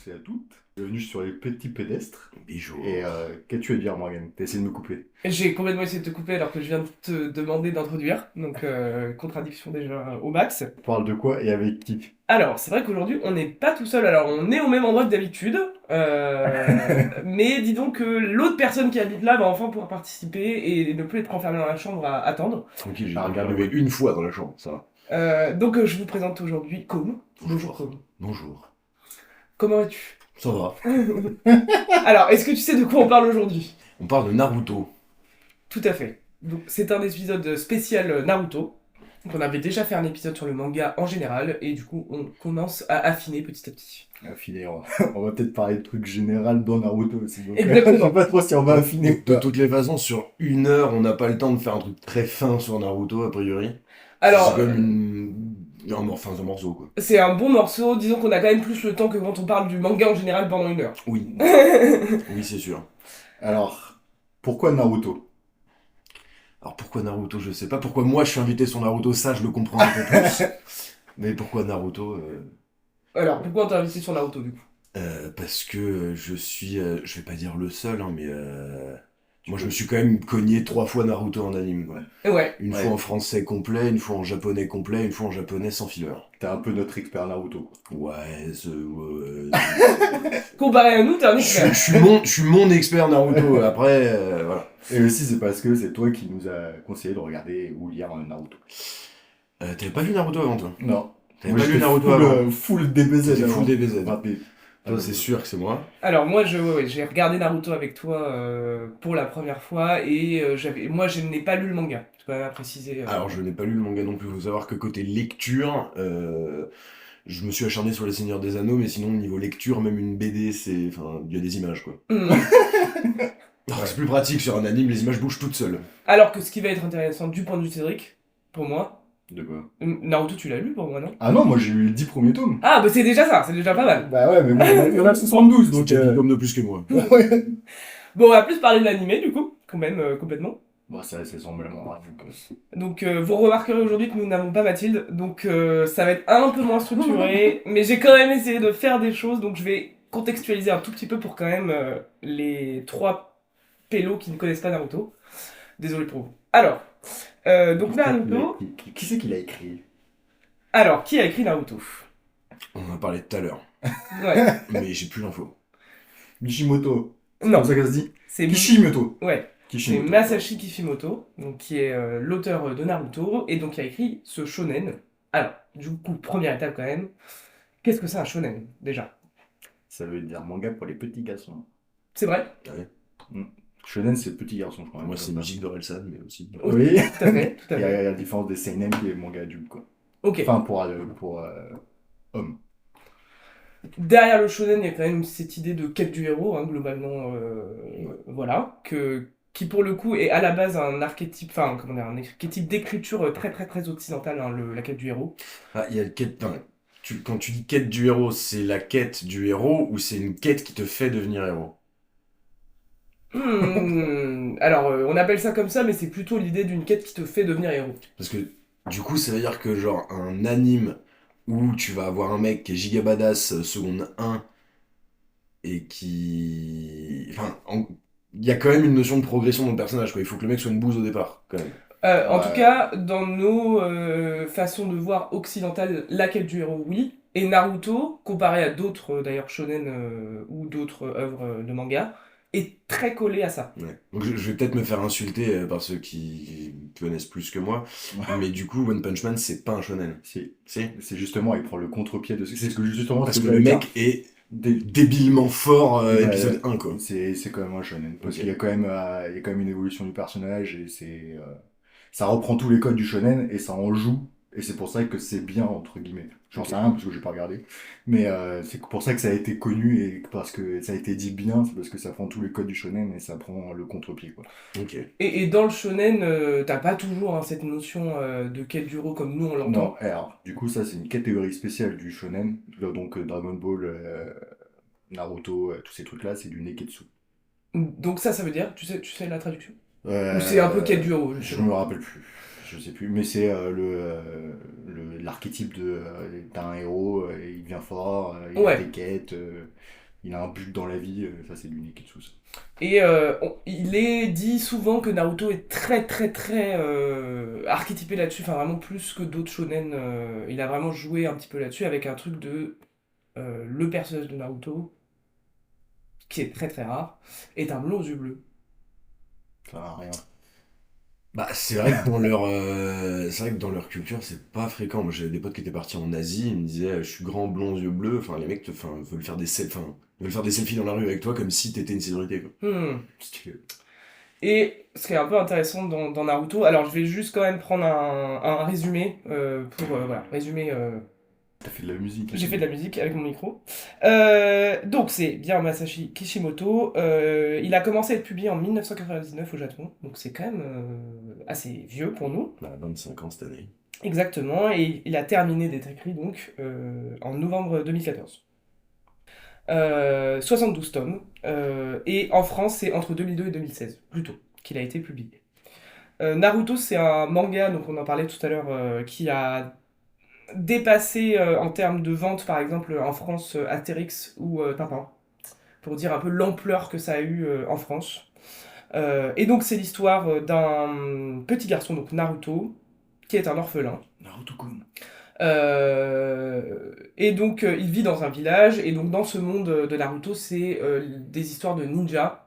tous et à toutes. Bienvenue sur les petits pédestres. Bijou. Et qu'as-tu à dire, Morgane? T'as essayé de me couper. J'ai complètement essayé de te couper alors que je viens de te demander d'introduire, donc contradiction déjà au max. On parle de quoi et avec qui? Alors, c'est vrai qu'aujourd'hui, on n'est pas tout seul, alors on est au même endroit que d'habitude, mais dis donc que l'autre personne qui habite là va enfin pouvoir participer et ne plus être enfermé dans la chambre à attendre. Tranquille, j'ai Ah, dû regarde, lever une fois dans la chambre, ça va. Donc je vous présente aujourd'hui Côme. Bonjour Côme. Bonjour. Comment vas-tu? Ça va. Alors, est-ce que tu sais de quoi on parle aujourd'hui? On parle de Naruto. Tout à fait. Donc, c'est un épisode spécial Naruto. Donc, on avait déjà fait un épisode sur le manga en général, et du coup, on commence à affiner petit à petit. Affiner, on va peut-être parler de trucs généraux dans Naruto aussi. Donc, Exactement. je sais pas trop si on va affiner ou De pas. toutes les façons, sur 1 heure, on n'a pas le temps de faire un truc très fin sur Naruto, a priori. Alors, C'est comme un morceau, quoi. c'est un bon morceau. Disons qu'on a quand même plus le temps que quand on parle du manga en général pendant 1 heure. Oui. Oui, c'est sûr. Alors, pourquoi Naruto? Alors pourquoi Naruto, je sais pas. Pourquoi moi je suis invité sur Naruto, ça je le comprends un peu plus. Mais pourquoi Naruto Alors, pourquoi on t'a invité sur Naruto, du coup? Parce que je suis, je vais pas dire le seul, hein, mais moi je me suis quand même cogné 3 fois Naruto en anime, quoi. Et ouais. Une Ouais. fois en français complet, une fois en japonais complet, une fois en japonais sans filler. T'es un peu notre expert Naruto, quoi. Ouais, Comparé à nous, t'es un je expert. je suis mon expert Naruto. Après, voilà. Et aussi, c'est parce que c'est toi qui nous a conseillé de regarder ou lire Naruto. T'avais pas vu Naruto avant, toi? Non. T'avais Moi, pas lu j'étais Naruto full, avant? full DBZ T'étais avant. full DBZ. Rapide. Toi, c'est sûr que c'est moi. Alors moi ouais, j'ai regardé Naruto avec toi pour la première fois et moi je n'ai pas lu le manga. Je peux quand même à préciser. Alors, je n'ai pas lu le manga non plus. Il faut savoir que côté lecture, je me suis acharné sur Les Seigneurs des Anneaux, mais sinon, niveau lecture, même une BD, c'est. Enfin, il y a des images, quoi. Hmm. Alors, c'est plus pratique sur un anime, les images bougent toutes seules. Alors que ce qui va être intéressant du point de vue de Cédric, pour moi, De quoi? Naruto tu l'as lu pour moi non? Ah non, moi j'ai eu les 10 premiers tomes. Ah bah c'est déjà ça, c'est déjà pas mal. Bah ouais, mais moi, il y en a 72, donc... Donc, 10 tomes de plus que moi. Ouais. Bon on va plus parler de l'animé du coup, quand même complètement. Bon, ça semblement. Donc vous remarquerez aujourd'hui que nous n'avons pas Mathilde, donc ça va être un peu moins structuré, mais j'ai quand même essayé de faire des choses, donc je vais contextualiser un tout petit peu pour quand même les trois pélos qui ne connaissent pas Naruto. Désolé pour vous. Alors, donc Naruto. Qui c'est qui l'a écrit? Alors, qui a écrit Naruto? On en a parlé tout à l'heure, Ouais. mais j'ai plus l'info. Mishimoto. C'est Non, comme ça que ça se dit? c'est Kishimoto. Ouais, c'est Kishimoto. Masashi Kishimoto, donc qui est l'auteur de Naruto et donc qui a écrit ce shonen. Alors, du coup, première étape quand même. Qu'est-ce que c'est un shonen déjà? Ça veut dire manga pour les petits garçons. C'est vrai? Shonen, c'est petit garçon, je crois. Moi, c'est musique d'Orelsan, mais aussi. Oui. Tout à fait, tout à Il y a fait. la différence des seinen qui est manga adulte, quoi. Ok. Enfin, pour hommes. Derrière le shonen, il y a quand même cette idée de quête du héros, hein, globalement, voilà, qui pour le coup est à la base un archétype, enfin, comment dire, un archétype d'écriture très très très occidentale, hein, la quête du héros. Ah, il y a le quête. Enfin, quand tu dis quête du héros, c'est la quête du héros ou c'est une quête qui te fait devenir héros? Alors, on appelle ça comme ça, mais c'est plutôt l'idée d'une quête qui te fait devenir héros. Parce que du coup, ça veut dire que genre un anime où tu vas avoir un mec qui est giga badass seconde 1 et qui... Enfin, il y a quand même une notion de progression dans le personnage, quoi. Il faut que le mec soit une bouse au départ, quand même. En Ouais. tout cas, dans nos façons de voir occidentales, la quête du héros, oui. Et Naruto, comparé à d'autres, d'ailleurs, shonen ou d'autres œuvres de manga, est très collé à ça. Ouais. Donc je vais peut-être me faire insulter par ceux qui connaissent plus que moi, mais du coup, One Punch Man, c'est pas un shonen. C'est justement, il prend le contre-pied de... C'est ce que justement... Parce ce que que le j'allais mec est dire. débilement fort Ouais, épisode 1, quoi. C'est quand même un shonen. Parce Ok. qu'il y a quand même, il y a quand même une évolution du personnage et ça reprend tous les codes du shonen et ça en joue. Et c'est pour ça que c'est bien, entre guillemets. J'en sais rien parce que j'ai pas regardé. Mais c'est pour ça que ça a été connu et parce que ça a été dit bien, c'est parce que ça prend tous les codes du shonen et ça prend le contre-pied, quoi. Ok. Et dans le shonen, t'as pas toujours hein, cette notion de quête du héros comme nous on Non, l'entend. alors, du coup, ça c'est une catégorie spéciale du shonen. Donc Dragon Ball, Naruto, tous ces trucs-là, c'est du neketsu. Donc ça veut dire, tu sais la traduction? Ou c'est un peu quête du héros, Je justement. me rappelle plus. je sais plus, mais c'est l'archétype d'un héros, il devient fort, il a des Ouais. quêtes, il a un but dans la vie, ça c'est l'unique et tout ça. Et il est dit souvent que Naruto est très très très archétypé là-dessus, enfin vraiment plus que d'autres shonen. Il a vraiment joué un petit peu là-dessus avec un truc de le personnage de Naruto, qui est très très rare, est un blond aux yeux bleus. Ça va rien. Bah, c'est vrai que dans leur culture, c'est pas fréquent. Moi, j'avais des potes qui étaient partis en Asie, ils me disaient, je suis grand, blond, yeux bleus. Enfin, les mecs veulent faire des selfies dans la rue avec toi comme si t'étais une célébrité, quoi. Hmm. Stylé. Et ce qui est un peu intéressant dans Naruto, alors je vais juste quand même prendre un résumé pour voilà, résumer. T'as fait de la musique et J'ai tout. fait de la musique avec mon micro. Donc c'est bien Masashi Kishimoto. Il a commencé à être publié en 1999 au Japon, donc c'est quand même assez vieux pour nous. Bah, 25 ans cette année. Exactement, et il a terminé d'être écrit donc en novembre 2014. 72 tomes, et en France c'est entre 2002 et 2016, plutôt, qu'il a été publié. Naruto c'est un manga, donc on en parlait tout à l'heure, qui a dépassé en termes de vente, par exemple en France, Astérix ou Tintin, pour dire un peu l'ampleur que ça a eu en France. Et donc c'est l'histoire d'un petit garçon, donc Naruto, qui est un orphelin. Naruto-kun. Et donc il vit dans un village, et donc dans ce monde de Naruto, c'est des histoires de ninjas.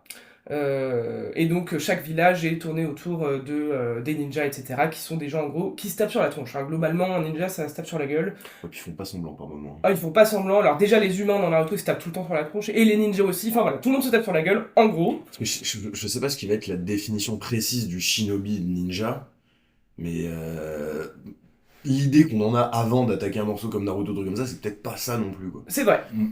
Et donc chaque village est tourné autour des ninjas, etc., qui sont des gens en gros qui se tapent sur la tronche, hein. Globalement, un ninja ça se tape sur la gueule. Ouais, puis ils font pas semblant par moment. Ah, ils font pas semblant. Alors déjà les humains dans Naruto ils se tapent tout le temps sur la tronche, et les ninjas aussi. Enfin voilà, tout le monde se tape sur la gueule, en gros. Parce que je sais pas ce qui va être la définition précise du shinobi ninja, mais l'idée qu'on en a avant d'attaquer un morceau comme Naruto, truc comme ça, c'est peut-être pas ça non plus, quoi. C'est vrai. Mm.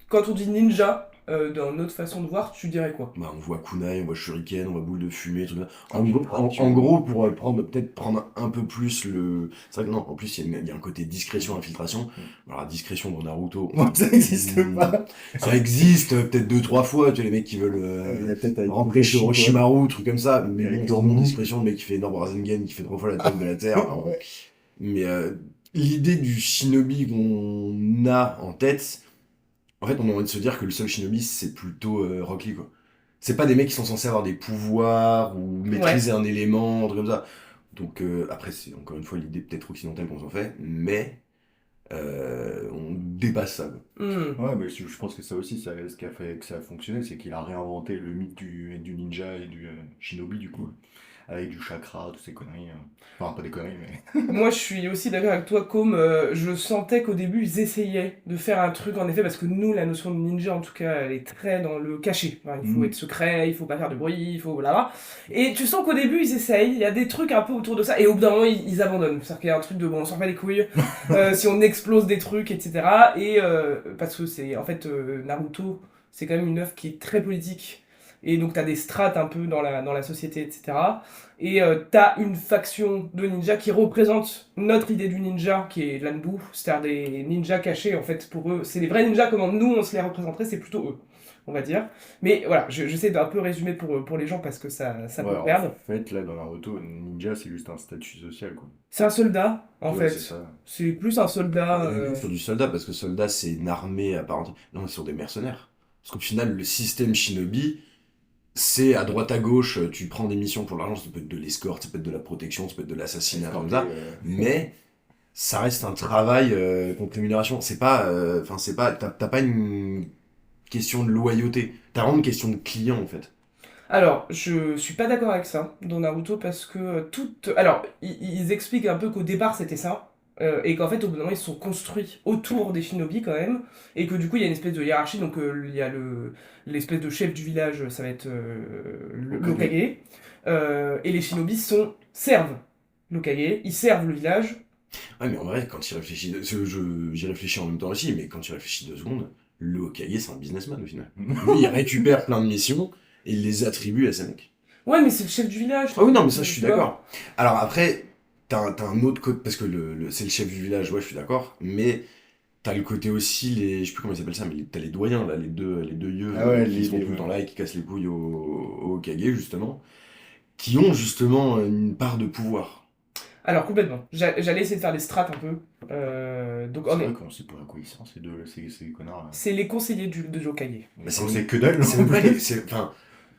Quand on dit ninja, dans notre façon de voir, tu dirais quoi? Bah, on voit kunai, on voit shuriken, on voit boule de fumée, truc comme ça. Ah, En gros, pour peut-être prendre un peu plus le. C'est vrai que non, en plus, il y a un côté discrétion, infiltration. Alors, la discrétion dans Naruto. Ça n'existe hmm, pas. Ça existe peut-être 2-3 fois, tu vois, les mecs qui veulent Il y a peut-être avec rentrer chez Kakashi, Orochimaru, truc comme ça. Mais Avec bon, Zoro. discrétion, le mec qui fait énorme Rasengan, qui fait 3 fois la taille de la Terre. Alors, Ouais. mais l'idée du shinobi qu'on a en tête, en fait, on a envie de se dire que le seul shinobi, c'est plutôt Rock Lee, quoi. C'est pas des mecs qui sont censés avoir des pouvoirs ou Ouais. maîtriser un élément, un truc comme ça. Donc, après, c'est encore une fois l'idée peut-être occidentale qu'on s'en fait, mais on dépasse ça, quoi. Hmm. Ouais, mais je pense que ça aussi, ce qui a fait que ça a fonctionné, c'est qu'il a réinventé le mythe du ninja et du shinobi, du coup, avec du chakra, toutes ces conneries. Enfin, pas des conneries, mais. Moi, je suis aussi d'accord avec toi, comme je sentais qu'au début, ils essayaient de faire un truc, en effet, parce que nous, la notion de ninja, en tout cas, elle est très dans le caché. Enfin, il faut Mm. être secret, il faut pas faire de bruit, il faut... Voilà. Et tu sens qu'au début, ils essayent, il y a des trucs un peu autour de ça, et au bout d'un moment, ils abandonnent. C'est-à-dire qu'il y a un truc de, bon, on s'en fait les couilles, si on explose des trucs, etc. Et parce que c'est, en fait, Naruto, c'est quand même une œuvre qui est très politique. Et donc, t'as des strates un peu dans la société, etc. Et t'as une faction de ninjas qui représente notre idée du ninja, qui est l'Anbu, c'est-à-dire des ninjas cachés, en fait, pour eux. C'est les vrais ninjas, comment nous on se les représenterait, c'est plutôt eux, on va dire. Mais voilà, j'essaie d'un peu résumer pour les gens parce que ça Ouais, peut en perdre. fait, là, dans Naruto, ninja, c'est juste un statut social, quoi. C'est un soldat, en Ouais, c'est fait. ça. C'est plus un On soldat. est même plus sur du soldat, parce que soldat, c'est une armée à part entière. Non, on est sur des mercenaires. Parce qu'au final, le système shinobi, c'est à droite à gauche, tu prends des missions pour l'argent, ça peut être de l'escorte, ça peut être de la protection, ça peut être de l'assassinat, comme Escorter, ça. Mais ça reste un travail contre rémunération. C'est pas, enfin c'est pas, t'as pas une question de loyauté. T'as vraiment une question de client en fait. Alors, je suis pas d'accord avec ça dans Naruto parce que tout. Alors, ils expliquent un peu qu'au départ c'était ça, et qu'en fait au bout d'un moment ils se sont construits autour des shinobi quand même, et que du coup il y a une espèce de hiérarchie, donc il y a l'espèce de chef du village, ça va être Hokage. l'Okage, et les shinobi servent l'Okage, ils servent le village. Ouais, mais en vrai, quand il réfléchit, j'y réfléchis en même temps aussi, mais quand il réfléchit 2 secondes, le Hokage c'est un businessman au final. Lui, il récupère plein de missions et il les attribue à ses mecs. Ouais, mais c'est le chef du village. Ah oui, non, mais ça, je Tu suis vois. d'accord. Alors après, t'as un autre côté, parce que c'est le chef du village, ouais, je suis d'accord, mais t'as le côté aussi, je sais plus comment ils s'appellent ça, mais t'as les doyens, là, les deux yeux Ah ouais, qui sont tout le temps là et qui cassent les couilles au Hokage, justement, qui ont justement une part de pouvoir. Alors complètement. J'allais essayer de faire des strats un peu. Donc C'est vrai qu'on sait pas à quoi ils servent, ces connards là. c'est les conseillers de Hokage. Mais c'est c'est que dalle, C'est en même pas plus. enfin,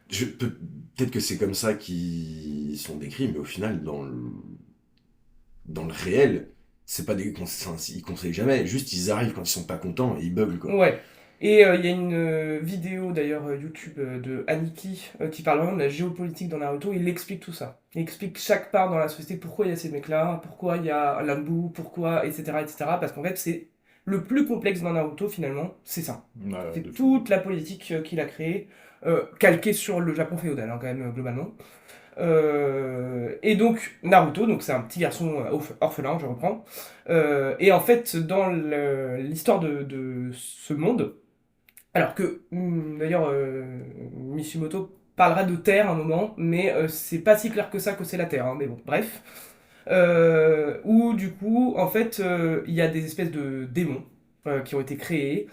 peut-être que c'est comme ça qu'ils sont décrits, mais au final, dans le réel, c'est pas enfin, ils conseillent jamais, juste ils arrivent quand ils sont pas contents et ils bug quoi. Ouais. Et il y a une vidéo d'ailleurs YouTube de Aniki qui parle vraiment de la géopolitique dans Naruto. Il explique tout ça. Il explique chaque part dans la société, pourquoi il y a ces mecs-là, pourquoi il y a l'Ambu, pourquoi, etc., etc. Parce qu'en fait, c'est le plus complexe dans Naruto finalement, c'est ça. Ouais, de C'est fou. toute la politique qu'il a créée, calquée sur le Japon féodal quand même globalement. Et donc Naruto, donc c'est un petit garçon orphelin, je reprends. Et en fait, dans l'histoire de ce monde, alors que d'ailleurs Mishimoto parlera de Terre à un moment, mais c'est pas si clair que ça que c'est la Terre, hein, mais bon, bref. Où du coup, en fait, il y a des espèces de démons qui ont été créés,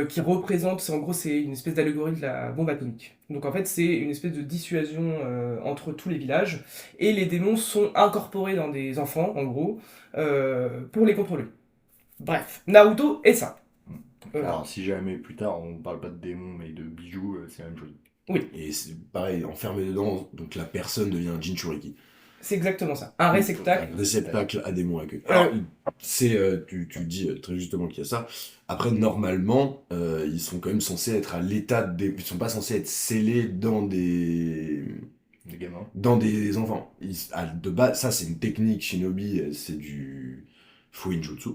qui représentent, en gros, c'est une espèce d'allégorie de la bombe atomique. Donc en fait, c'est une espèce de dissuasion entre tous les villages, et les démons sont incorporés dans des enfants, en gros, pour les contrôler. Bref, Naruto est ça. Alors, si jamais plus tard on parle pas de démons mais de bijoux, c'est la même chose. Oui, Et c'est pareil, enfermé dedans, donc la personne devient un Jinchuriki. c'est exactement ça. Un réceptacle. Un réceptacle à démons à queue. Euh, Alors, tu dis très justement qu'il y a ça. Après, normalement, ils sont quand même censés être à l'état des. Ils sont pas censés être scellés Des gamins. dans des enfants. De base, ça, c'est une technique shinobi, c'est du Fuinjutsu.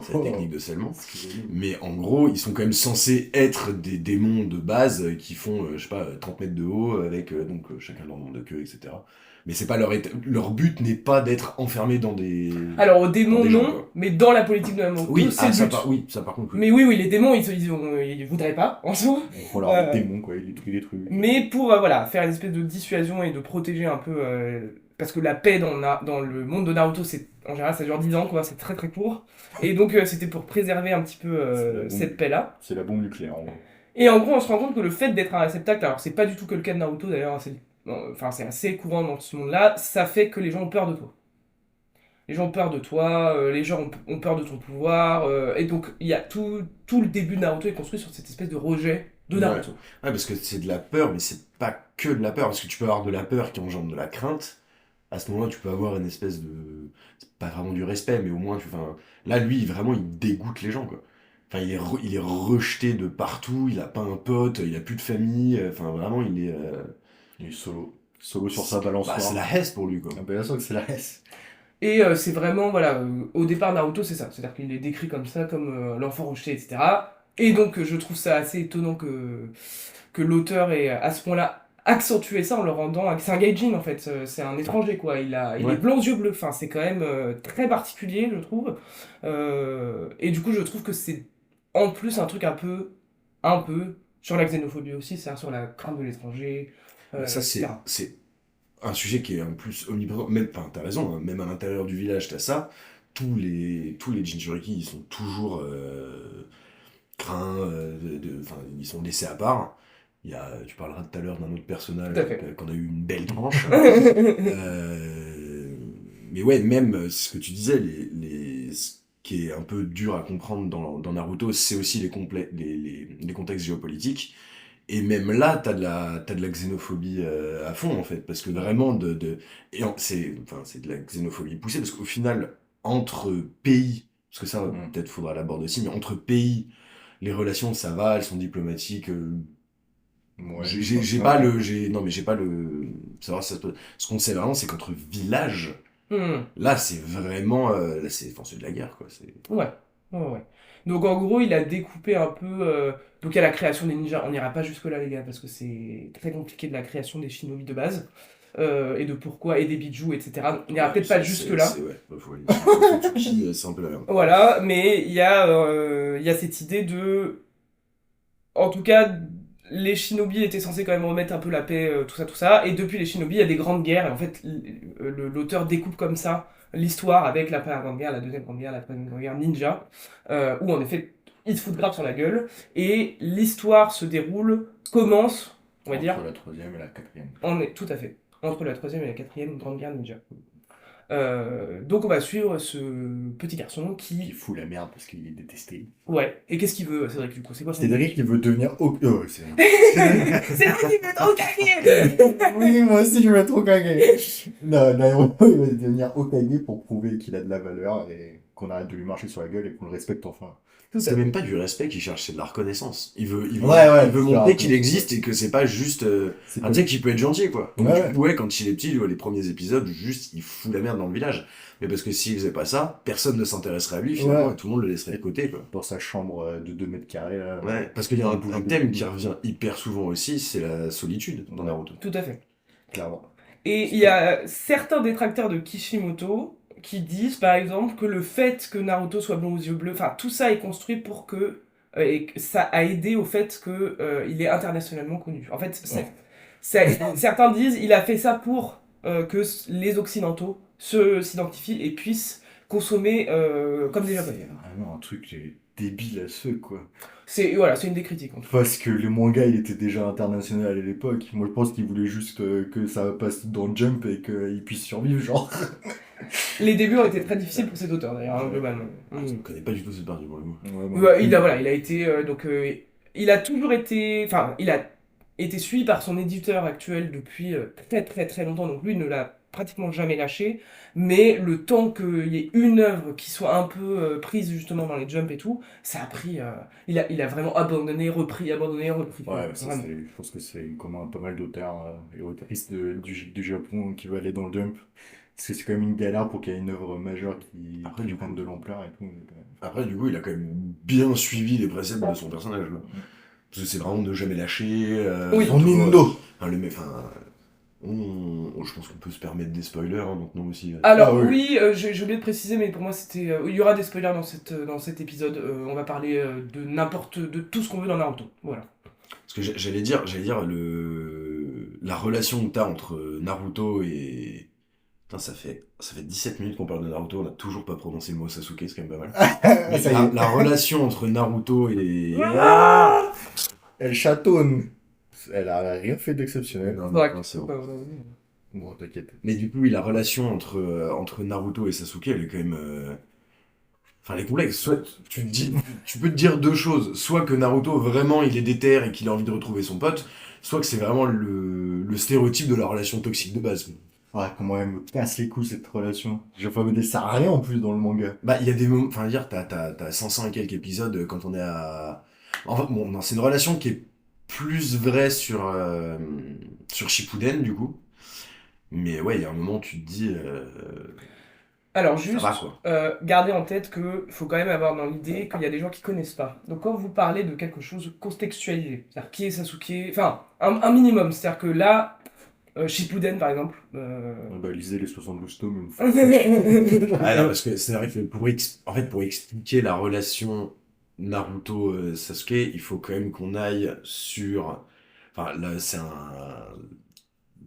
C'est la technique de scellement. Excusez-nous. Mais en gros, ils sont quand même censés être des démons de base qui font, je sais pas, 30 mètres de haut, avec donc chacun leur nombre de queue, etc. Mais c'est pas leur but n'est pas d'être enfermés dans des. Alors, aux Dans démons, des gens, non, quoi. mais dans la politique de Naruto, Oui, c'est le but. oui, ça par contre, oui. Mais oui, oui, les démons, ils voudraient pas, en soi. Voilà, Euh, démons quoi, il détruit des trucs. Mais pour voilà, faire une espèce de dissuasion et de protéger un peu. Parce que la paix dans le monde de Naruto, en général, ça dure 10 ans, quoi, c'est très très court. Et donc, c'était pour préserver un petit peu C'est la bombe. cette paix-là. C'est la bombe nucléaire en gros. Et en gros, on se rend compte que le fait d'être un réceptacle, alors c'est pas du tout que le cas de Naruto d'ailleurs, enfin, c'est assez courant dans ce monde-là, ça fait que les gens ont peur de toi. Les gens ont peur de toi, les gens ont peur de ton pouvoir, et donc il y a tout le début de Naruto est construit sur cette espèce de rejet de Ouais. Naruto. Ouais, parce que c'est de la peur, mais c'est pas que de la peur, parce que tu peux avoir de la peur qui engendre de la crainte. À ce moment-là, tu peux avoir une espèce de. C'est pas vraiment du respect, mais au moins, enfin, là, lui, vraiment, il dégoûte les gens, quoi. Enfin, il est rejeté de partout, il a pas un pote, il a plus de famille, enfin, vraiment, il est. Il est solo. Solo sur sa Bah, balançoire. c'est la hesse pour lui, quoi. Ah ben, bien sûr que c'est la S. Et c'est vraiment, voilà, au départ Naruto c'est ça, c'est-à-dire qu'il est décrit comme ça, comme l'enfant rejeté, etc. Et donc je trouve ça assez étonnant que l'auteur ait à ce point-là accentué ça en le rendant. C'est un gaijin en fait, c'est un étranger quoi, il Ouais. est blanc aux yeux bleus, enfin c'est quand même très particulier je trouve. Et du coup je trouve que c'est en plus un truc un peu sur la xénophobie aussi, c'est-à-dire sur la crainte de l'étranger, Mais ça, etc. c'est un sujet qui est en plus omniprésent. Même, enfin, t'as raison, hein, même à l'intérieur du village, t'as ça. Tous les Jinchuriki, ils sont toujours craints, enfin, ils sont laissés à part. Tu parleras tout à l'heure d'un autre personnage Tout à fait. qu'on a eu une belle tranche. Mais ouais, même ce que tu disais, ce qui est un peu dur à comprendre dans Naruto, c'est aussi les contextes géopolitiques. Et même là, t'as de la xénophobie à fond, en fait, parce que vraiment, c'est de la xénophobie poussée, parce qu'au final, entre pays, parce que ça, peut-être faudra l'aborder aussi, mais entre pays, les relations, ça va, elles sont diplomatiques. Ouais. J'ai pas le, non, mais j'ai pas le, savoir si ça se peut. Ce qu'on sait vraiment, c'est qu'entre villages, Hmm. là, c'est vraiment, là, enfin, c'est de la guerre, quoi. Ouais, ouais, ouais. Donc en gros, il a découpé un peu. Donc il y a la création des ninjas. On n'ira pas jusque-là, les gars, parce que c'est très compliqué de la création des shinobi de base. Et de pourquoi, et des bijou, etc. On n'ira peut-être pas jusque-là. Ouais, faut aller. Tsuki, c'est un peu la merde. Voilà, mais il y a cette idée de. En tout cas, les shinobi étaient censés quand même remettre un peu la paix, tout ça, tout ça. Et depuis les shinobi, il y a des grandes guerres. Et en fait, l'auteur découpe comme ça l'histoire avec la première grande guerre, la deuxième grande guerre, la troisième grande guerre ninja, où en effet, ils se foutent grave sur la gueule. Et l'histoire se déroule, commence, on va dire, Entre la troisième et la quatrième. on est tout à fait entre la troisième et la quatrième grande guerre ninja. Donc on va suivre ce petit garçon Qui qui... fout la merde parce qu'il est détesté. Ouais, et qu'est-ce qu'il veut, Cédric, du coup? C'est quoi son Cédric, il veut devenir... c'est... C'est vrai qu'il veut trop caguer. Oui, moi aussi, je vais être Hokage. Non, Naruto, il va devenir Hokage pour prouver qu'il a de la valeur et qu'on arrête de lui marcher sur la gueule et qu'on le respecte enfin. Tout à C'est fait. même pas du respect qu'il cherche, c'est de la reconnaissance. Ouais, Il veut c'est la montrer qu'il reconnaissance. existe et que c'est pas juste. C'est Tu pas... sais qu'il peut être gentil, quoi. Donc, Ouais, du coup, ouais, quand il est petit, les premiers épisodes, juste, il fout la merde dans le village. Mais parce que s'il faisait pas ça, personne ne s'intéresserait à lui, finalement, Ouais. et tout le monde le laisserait de côté, quoi. Dans sa chambre de 2 mètres carrés, là. Ouais, parce qu'il y a Dans le un bouge de thème tout. qui revient hyper souvent aussi, c'est la solitude dans Naruto. Tout à fait. Clairement. Et il y a certains détracteurs de Kishimoto qui disent par exemple que le fait que Naruto soit blond aux yeux bleus, enfin tout ça est construit pour que et que ça a aidé au fait que il est internationalement connu. En fait, certains disent il a fait ça pour que les occidentaux s'identifient et puissent consommer comme des japonais. C'est vraiment un truc débile à ceux, quoi. C'est voilà, c'est une des critiques en tout cas. Parce que le manga, il était déjà international à l'époque. Moi, je pense qu'il voulait juste que ça passe dans Jump et qu'il puisse survivre, genre. Les débuts ont été très difficiles pour cet auteur d'ailleurs, hein, globalement. Je ne connais pas du tout cette partie pour le coup. Ouais, bon. Ouais, il a été il a toujours été, enfin, il a été suivi par son éditeur actuel depuis très très très longtemps, donc lui ne l'a pratiquement jamais lâché. Mais le temps qu'il y ait une œuvre qui soit un peu prise justement dans les jumps et tout, ça a pris. Il a vraiment abandonné, repris, abandonné, repris. Ouais, ça, Vraiment. je pense que c'est comme pas mal d'auteurs et autrices du Japon qui veulent aller dans le Jump. Parce que c'est quand même une galère pour qu'il y ait une œuvre majeure Après, qui du prenne coup, de l'ampleur et tout. Après, du coup, il a quand même bien suivi les préceptes de son personnage, là. Parce que c'est vraiment de jamais lâcher. Oui. Son toujours, Indo. enfin, je pense qu'on peut se permettre des spoilers, hein, donc non aussi. Alors Ah oui. oui, j'ai oublié de préciser, mais pour moi c'était, il y aura des spoilers dans cet épisode. On va parler de tout ce qu'on veut dans Naruto. Voilà. Parce que j'allais dire la relation que t'as entre Naruto et. Putain, ça fait 17 minutes qu'on parle de Naruto, on a toujours pas prononcé le mot Sasuke, c'est quand même pas mal. Mais Ça y est. la relation entre Naruto et. Elle chatonne. Elle a rien fait d'exceptionnel. Non, Ouais, non, c'est bon. Bon, t'inquiète. Mais du coup, oui, la relation entre Naruto et Sasuke, elle est quand même. Enfin, elle est complexe. Soit tu peux te dire deux choses. Soit que Naruto, vraiment, il est déter et qu'il a envie de retrouver son pote. Soit que c'est vraiment le stéréotype de la relation toxique de base. Ouais, comment elle me casse les couilles cette relation. Enfin, mais ça sert à rien en plus dans le manga. Bah, il y a des moments. Enfin, dire, t'as 500 et quelques épisodes quand on est à. Enfin, bon, non, c'est une relation qui est plus vraie sur Shippuden, du coup. Mais ouais, il y a un moment où tu te dis. Alors Ça juste, va, quoi. gardez en tête que faut quand même avoir dans l'idée qu'il y a des gens qui connaissent pas. Donc quand vous parlez de quelque chose contextualisé, c'est-à-dire qui est Sasuke, enfin un minimum, c'est-à-dire que là, Shippuden par exemple. Bah, lisez les 72 tomes une fois. Ah non, parce que c'est vrai que en fait, pour expliquer la relation Naruto-Sasuke, il faut quand même qu'on aille sur. Enfin, là,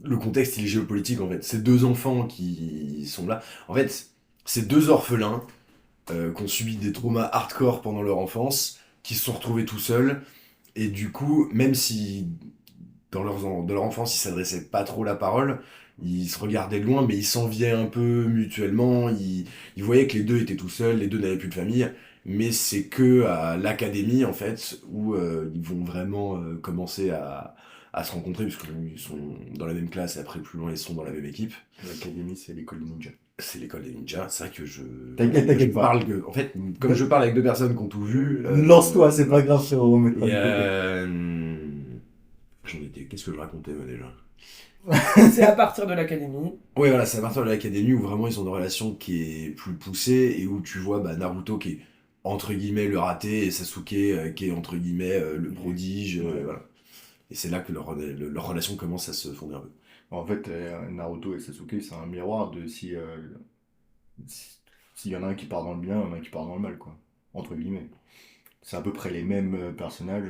le contexte, il est géopolitique, en fait. Ces deux enfants qui sont là. En fait, ces deux orphelins qui ont subi des traumas hardcore pendant leur enfance, qui se sont retrouvés tout seuls. Et du coup, même si dans leur enfance, ils s'adressaient pas trop la parole, ils se regardaient de loin, mais ils s'enviaient un peu mutuellement. Ils voyaient que les deux étaient tout seuls, les deux n'avaient plus de famille. Mais c'est que à l'académie, en fait, où ils vont vraiment commencer à se rencontrer, puisqu'ils sont dans la même classe, et après, plus loin, ils sont dans la même équipe. L'académie, c'est l'école des ninjas. C'est l'école des ninjas. C'est vrai que T'inquiète je pas. parle en fait, comme je parle avec deux personnes qui ont tout vu. Lance-toi, c'est pas grave, frérot. Et qu'est-ce que je racontais, moi, déjà? C'est à partir de l'académie. Oui, voilà, c'est à partir de l'académie où vraiment ils ont une relation qui est plus poussée et où tu vois Naruto qui est entre guillemets le raté et Sasuke qui est entre guillemets le prodige. Voilà. Et c'est là que leur relation commence à se fonder un peu. En fait, Naruto et Sasuke, c'est un miroir de s'il y en a un qui part dans le bien, il y en a un qui part dans le mal, quoi. Entre guillemets. C'est à peu près les mêmes personnages.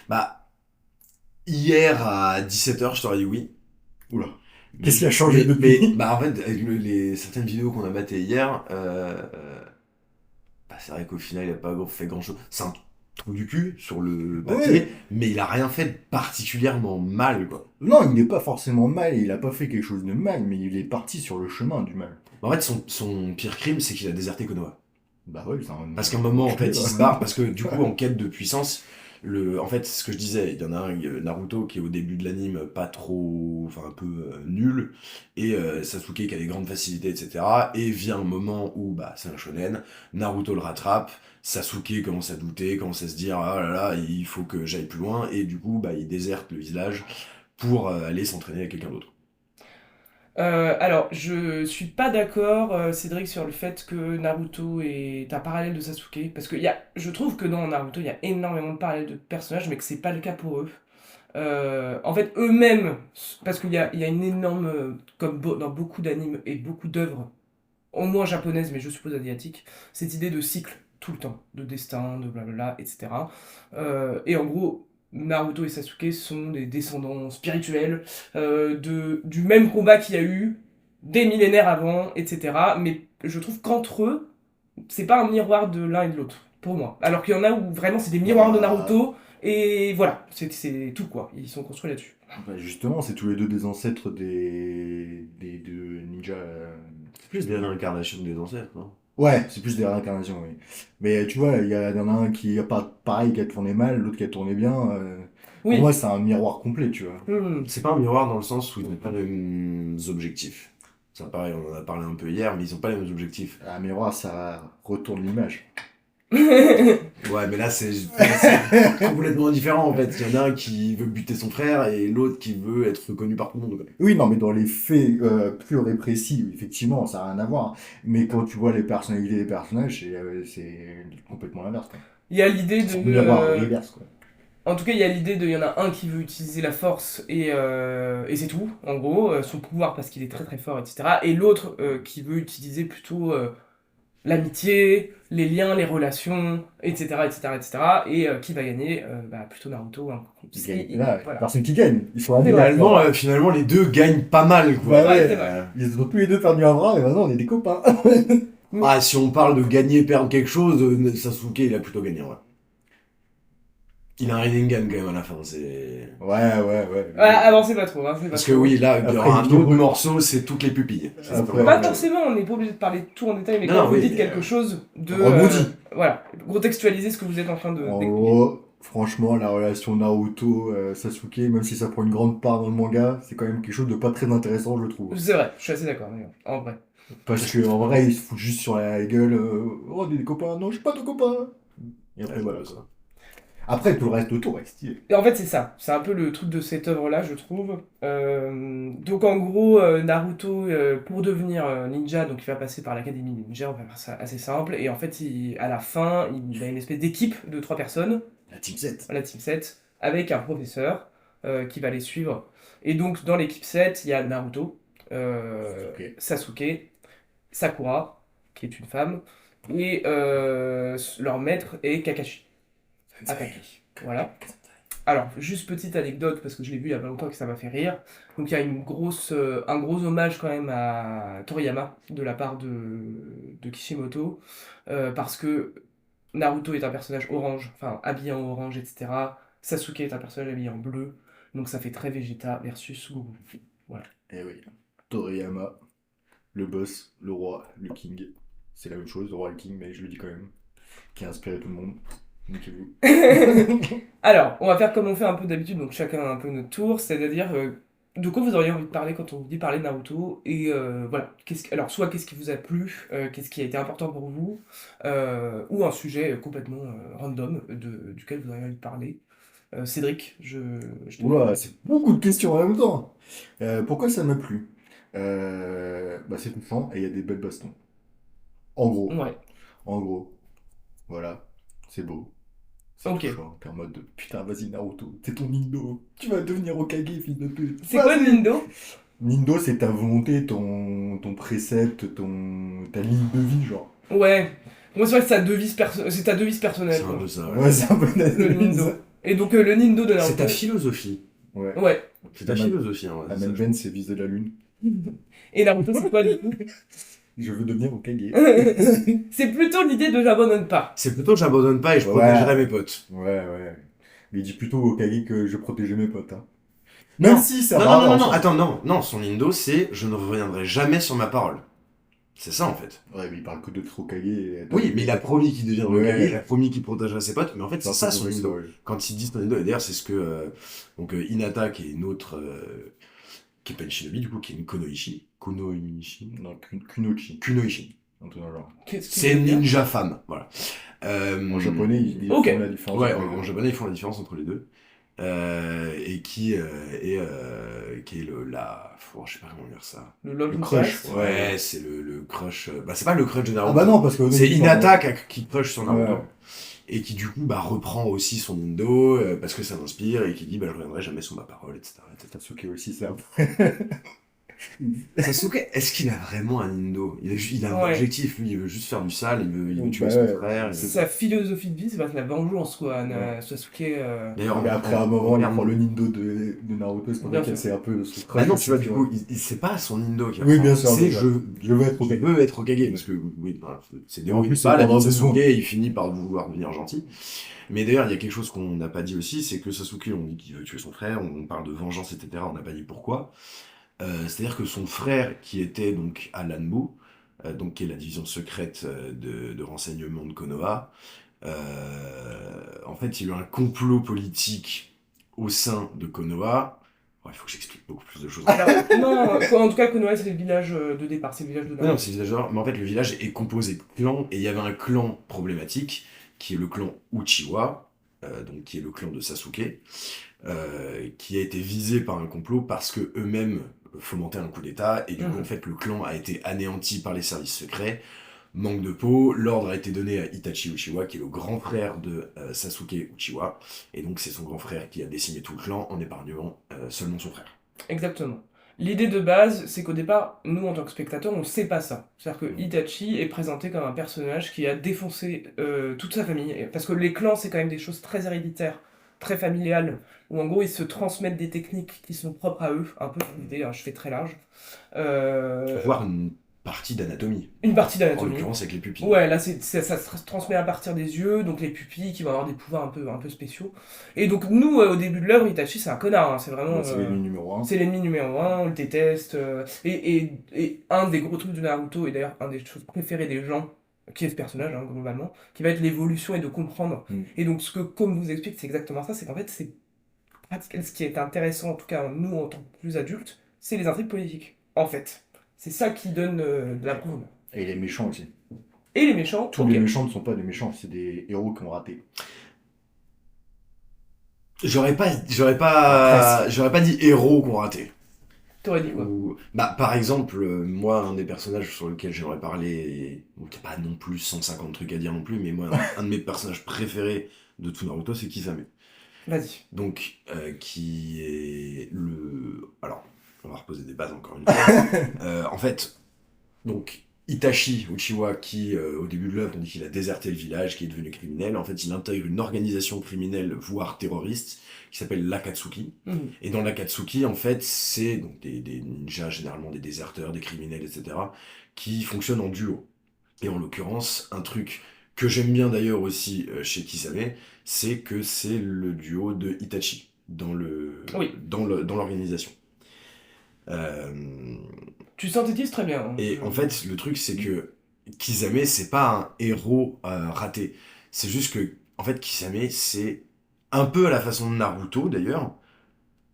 Bah, hier à 17h, je t'aurais dit oui. Oula. Qu'est-ce qui a changé depuis Bah, en fait, avec certaines vidéos qu'on a matées hier, bah, c'est vrai qu'au final, il n'a pas fait grand-chose. trou du cul sur le papier, Ouais. mais il a rien fait de particulièrement mal, quoi. Non, il n'est pas forcément mal, il a pas fait quelque chose de mal, mais il est parti sur le chemin du mal. En fait, son pire crime, c'est qu'il a déserté Konoha. Bah ouais, c'est un... Parce qu'à un moment, en fait, il enculé, se barre, parce que du coup, en quête de puissance, en fait, c'est ce que je disais, il y en a un, Naruto, qui est au début de l'anime pas trop, enfin un peu nul, et Sasuke qui a des grandes facilités, etc. Et vient un moment où, bah, c'est un shonen, Naruto le rattrape, Sasuke commence à douter, commence à se dire, ah là là, il faut que j'aille plus loin, et du coup, bah, il déserte le village pour aller s'entraîner avec quelqu'un d'autre. Alors, je suis pas d'accord, Cédric, sur le fait que Naruto est un parallèle de Sasuke, parce que je trouve que dans Naruto, il y a énormément de parallèles de personnages, mais que c'est pas le cas pour eux. En fait, eux-mêmes, parce qu'il y a une énorme, comme dans beaucoup d'animes et beaucoup d'œuvres, au moins japonaises, mais je suppose asiatiques, cette idée de cycle tout le temps, de destin, de blablabla, etc. Et en gros, Naruto et Sasuke sont des descendants spirituels du même combat qu'il y a eu des millénaires avant, etc. Mais je trouve qu'entre eux, c'est pas un miroir de l'un et de l'autre, pour moi. Alors qu'il y en a où vraiment c'est des miroirs de Bah, Naruto, et voilà, c'est tout quoi, ils sont construits là-dessus. bah justement, c'est tous les deux des ancêtres des deux ninjas. C'est plus des réincarnations des ancêtres, non? Ouais, c'est plus des réincarnations, oui. Mais tu vois, il y en a un qui a pas pareil, qui a tourné mal, l'autre qui a tourné bien. Pour Oui. moi, c'est un miroir complet, tu vois. C'est pas un miroir dans le sens où ils n'ont pas les mêmes objectifs. Ça pareil, on en a parlé un peu hier, mais ils ont pas les mêmes objectifs. Un miroir, ça retourne l'image. Ouais, mais là c'est complètement différent en fait. Il y en a un qui veut buter son frère et l'autre qui veut être reconnu par tout le monde, quoi. Oui, non, mais dans les faits purs et précis, effectivement, ça n'a rien à voir. Mais quand tu vois les personnalités des personnages, c'est complètement l'inverse, quoi. Il y a l'idée C'est un de... miroir reverse, quoi. En tout cas, il y a l'idée de, il y en a un qui veut utiliser la force et c'est tout, en gros, son pouvoir parce qu'il est très très fort, etc. Et l'autre qui veut utiliser plutôt l'amitié, les liens, les relations, etc., etc., etc. Et qui va gagner bah, plutôt Naruto, hein. Là, Voilà. personne qui gagne. Ils sont C'est vrai. admirables. Finalement, les deux gagnent pas mal, quoi. Bah ouais, c'est vrai. ils ont tous les deux perdu un bras, et maintenant on est des copains. Ah, si on parle de gagner, perdre quelque chose, Sasuke il a plutôt gagné, ouais. Il a un Rinnegan quand même à la fin, c'est. Ouais. Ouais, avancez pas trop, hein, c'est pas Parce que trop. oui, là, il y aura un Après, autre morceau, c'est toutes les pupilles. Ça, c'est Après, pas Pas mal. forcément, on n'est pas obligé de parler de tout en détail, mais Non, quand non, vous oui, dites quelque chose de... rebondis. voilà, contextualisez ce que vous êtes en train de En découvrir. gros, franchement, la relation Naruto-Sasuke, même si ça prend une grande part dans le manga, c'est quand même quelque chose de pas très intéressant, je trouve. C'est vrai, je suis assez d'accord, d'ailleurs, en vrai. Parce que en vrai, ils se foutent juste sur la gueule. Oh, on est des copains. Non, je suis pas ton copain. Et après, Ouais, voilà. c'est Quoi. Après, tout le reste autour est stylé. Et en fait, c'est ça. C'est un peu le truc de cette œuvre-là, je trouve. Donc, en gros, Naruto, pour devenir ninja, donc il va passer par l'Académie Ninja, on va faire ça assez simple. Et en fait, à la fin, il a une espèce d'équipe de 3 personnes, La Team 7. la Team 7, avec un professeur qui va les suivre. Et donc, dans l'équipe 7, il y a Naruto, Sasuke, Sakura, qui est une femme, et leur maître est Kakashi. Akaki. Voilà. Alors, juste petite anecdote, parce que je l'ai vu il y a pas longtemps et que ça m'a fait rire. Donc, il y a un gros hommage quand même à Toriyama de la part de Kishimoto, parce que Naruto est un personnage orange, enfin habillé en orange, etc. Sasuke est un personnage habillé en bleu, donc ça fait très Vegeta versus Goku. Voilà. Et oui. Toriyama, le boss, le roi, le king. C'est la même chose, le roi et le king, mais je le dis quand même. Qui a inspiré tout le monde. Niquez-vous. Alors, on va faire comme on fait un peu d'habitude, donc chacun a un peu notre tour, c'est-à-dire de quoi vous auriez envie de parler quand on vous dit parler de Naruto, et voilà. Alors, soit qu'est-ce qui vous a plu, qu'est-ce qui a été important pour vous, ou un sujet complètement random duquel vous auriez envie de parler. Cédric, je te Oula, c'est beaucoup de questions en même temps. Pourquoi ça m'a plu bah, c'est touchant et il y a des belles bastons. En gros. Ouais, En gros. Voilà. C'est beau. C'est ok. touchant. T'es en mode de, putain, vas-y Naruto, c'est ton Nindo. Tu vas devenir Hokage, fils de pute. C'est quoi Vas-y. Nindo? Nindo, c'est ta volonté, ton précepte, ta ligne de vie, genre. Ouais. Moi, c'est vrai que c'est ta devise personnelle, C'est un quoi. peu ça, ouais. Ouais, c'est un peu la Le devise. Nindo. Et donc, le Nindo de Naruto. C'est ta philosophie. Ouais. Ouais. C'est ta Amen. philosophie, hein, ouais, c'est ça, Amen je Ben, c'est viser la lune. Et Naruto, c'est quoi du coup? Je veux devenir Hokage. C'est plutôt l'idée de j'abandonne pas. C'est plutôt j'abandonne pas et je Ouais. protégerai mes potes. Ouais, ouais. Mais il dit plutôt Hokage que je protégeais mes potes. Hein. Non. Même si ça Non, va non, non, non, non, ensemble. attends, non, non, son Indo, c'est je ne reviendrai jamais sur ma parole. C'est ça, en fait. Ouais, mais il parle que de Hokage. Et... Oui, mais il a promis qu'il deviendrait Ouais. Hokage, il a promis qu'il protégerait ses potes, mais en fait, C'est c'est un peu ça son complexe, Indo. ouais. Quand il dit son Indo, et d'ailleurs, c'est ce que. Donc, Hinata, qui est une autre. Qui est pas une shinobi, du coup, qui est une Konoichi. Konoichi. Non, Kunoichi. Kunoichi. Un truc dans le genre. Qu'est-ce qu'il C'est veut une dire ninja femme, voilà. En japonais, ils Ok. font la différence. Ouais, entre les en deux. japonais, ils font la différence entre les deux. Et qui qui est je sais pas comment dire ça. Le love Le interest. crush. Ouais, c'est le crush. Bah, c'est pas le crush de Ah Naruto. bah non, parce que... C'est Hinata qui crush sur Naruto. Ouais. Et qui du coup bah, reprend aussi son Indo parce que ça l'inspire et qui dit bah, je reviendrai jamais sur ma parole, etc. etc. Sasuke aussi, ça. Sasuke, est-ce qu'il a vraiment un Indo? Il a un Ouais. objectif, lui, il veut juste faire du sale, il veut tuer Bah son ouais, frère. c'est Sa philosophie de vie, c'est pas de la vengeance, quoi. Ouais. Sasuke. D'ailleurs, Mais après, à un moment, il prend le Nindo de Naruto, c'est pour Bien ça qu'elle sûr. c'est un peu son Bah crush. non, tu vois, aussi, du coup, c'est pas son Indo qui Oui, bien sûr. c'est déjà. je Je veux être Je Hokage. veux être Hokage, parce que oui, voilà, c'est En plus, des c'est pas la vie pendant de 2 Sasuke, secondes. il finit par vouloir devenir gentil. Mais d'ailleurs, il y a quelque chose qu'on n'a pas dit aussi, c'est que Sasuke, on dit qu'il veut tuer son frère, on parle de vengeance, etc., on n'a pas dit pourquoi. C'est-à-dire que son frère, qui était donc à l'Anbu, donc qui est la division secrète de renseignement de Konoha, en fait, il y a eu un complot politique au sein de Konoha. Ouais, il faut que j'explique beaucoup plus de choses. Alors, non, en tout cas, Konoha, c'est le village de départ, c'est le village de Non, Naruto. c'est villageois, mais en fait, le village est composé de clans, et il y avait un clan problématique, qui est le clan Uchiwa, donc qui est le clan de Sasuke, qui a été visé par un complot parce que eux-mêmes fomentaient un coup d'État, et du coup, en fait, le clan a été anéanti par les services secrets. Manque de peau, l'ordre a été donné à Itachi Uchiwa, qui est le grand frère de Sasuke Uchiwa, et donc c'est son grand frère qui a décimé tout le clan en épargnant seulement son frère. Exactement. L'idée de base, c'est qu'au départ, nous en tant que spectateurs, on sait pas ça. C'est-à-dire que Itachi est présenté comme un personnage qui a défoncé toute sa famille. Parce que les clans, c'est quand même des choses très héréditaires, très familiales, où en gros, ils se transmettent des techniques qui sont propres à eux, un peu l'idée, hein, je fais très large. Voire une partie d'anatomie, Une partie en d'anatomie. l'occurrence avec les pupilles. Ouais, là, ça se transmet à partir des yeux, donc les pupilles qui vont avoir des pouvoirs un peu spéciaux. Et donc, nous, au début de l'œuvre, Itachi, c'est un connard, hein, c'est vraiment... C'est l'ennemi numéro 1. c'est l'ennemi numéro un, on le déteste. Et un des gros trucs de Naruto, et d'ailleurs un des choses préférées des gens, qui est ce personnage, hein, globalement, qui va être l'évolution et de comprendre. Et donc, ce que Comme vous explique, c'est exactement ça, c'est qu'en fait, ce qui est intéressant, en tout cas, nous, en tant que plus adultes, c'est les intrigues politiques, en fait. C'est ça qui donne de la profondeur. Et les méchants aussi. Et les méchants, Tous ok. les méchants ne sont pas des méchants, c'est des héros qui ont raté. J'aurais pas dit héros qu'on raté. T'aurais dit quoi? Bah, par exemple, moi, un des personnages sur lequel j'aimerais parler, bon, t'as pas non plus 150 trucs à dire non plus, mais moi, un de mes personnages préférés de tout Naruto, c'est Kisame. Vas-y. Donc, qui est le... Alors, on va reposer des bases encore une fois. En fait, donc, Itachi Uchiwa, qui, au début de l'œuvre, on dit qu'il a déserté le village, qui est devenu criminel. En fait, il intègre une organisation criminelle, voire terroriste, qui s'appelle l'Akatsuki. Et dans l'Akatsuki, en fait, c'est donc des ninjas, généralement des déserteurs, des criminels, etc., qui fonctionnent en duo. Et en l'occurrence, un truc que j'aime bien d'ailleurs aussi chez Kisame, c'est que c'est le duo de Itachi dans l'organisation. Tu synthétises très bien. Hein. Et en fait, le truc, c'est que Kisame, c'est pas un héros raté. C'est juste que, en fait, Kisame, c'est un peu à la façon de Naruto, d'ailleurs.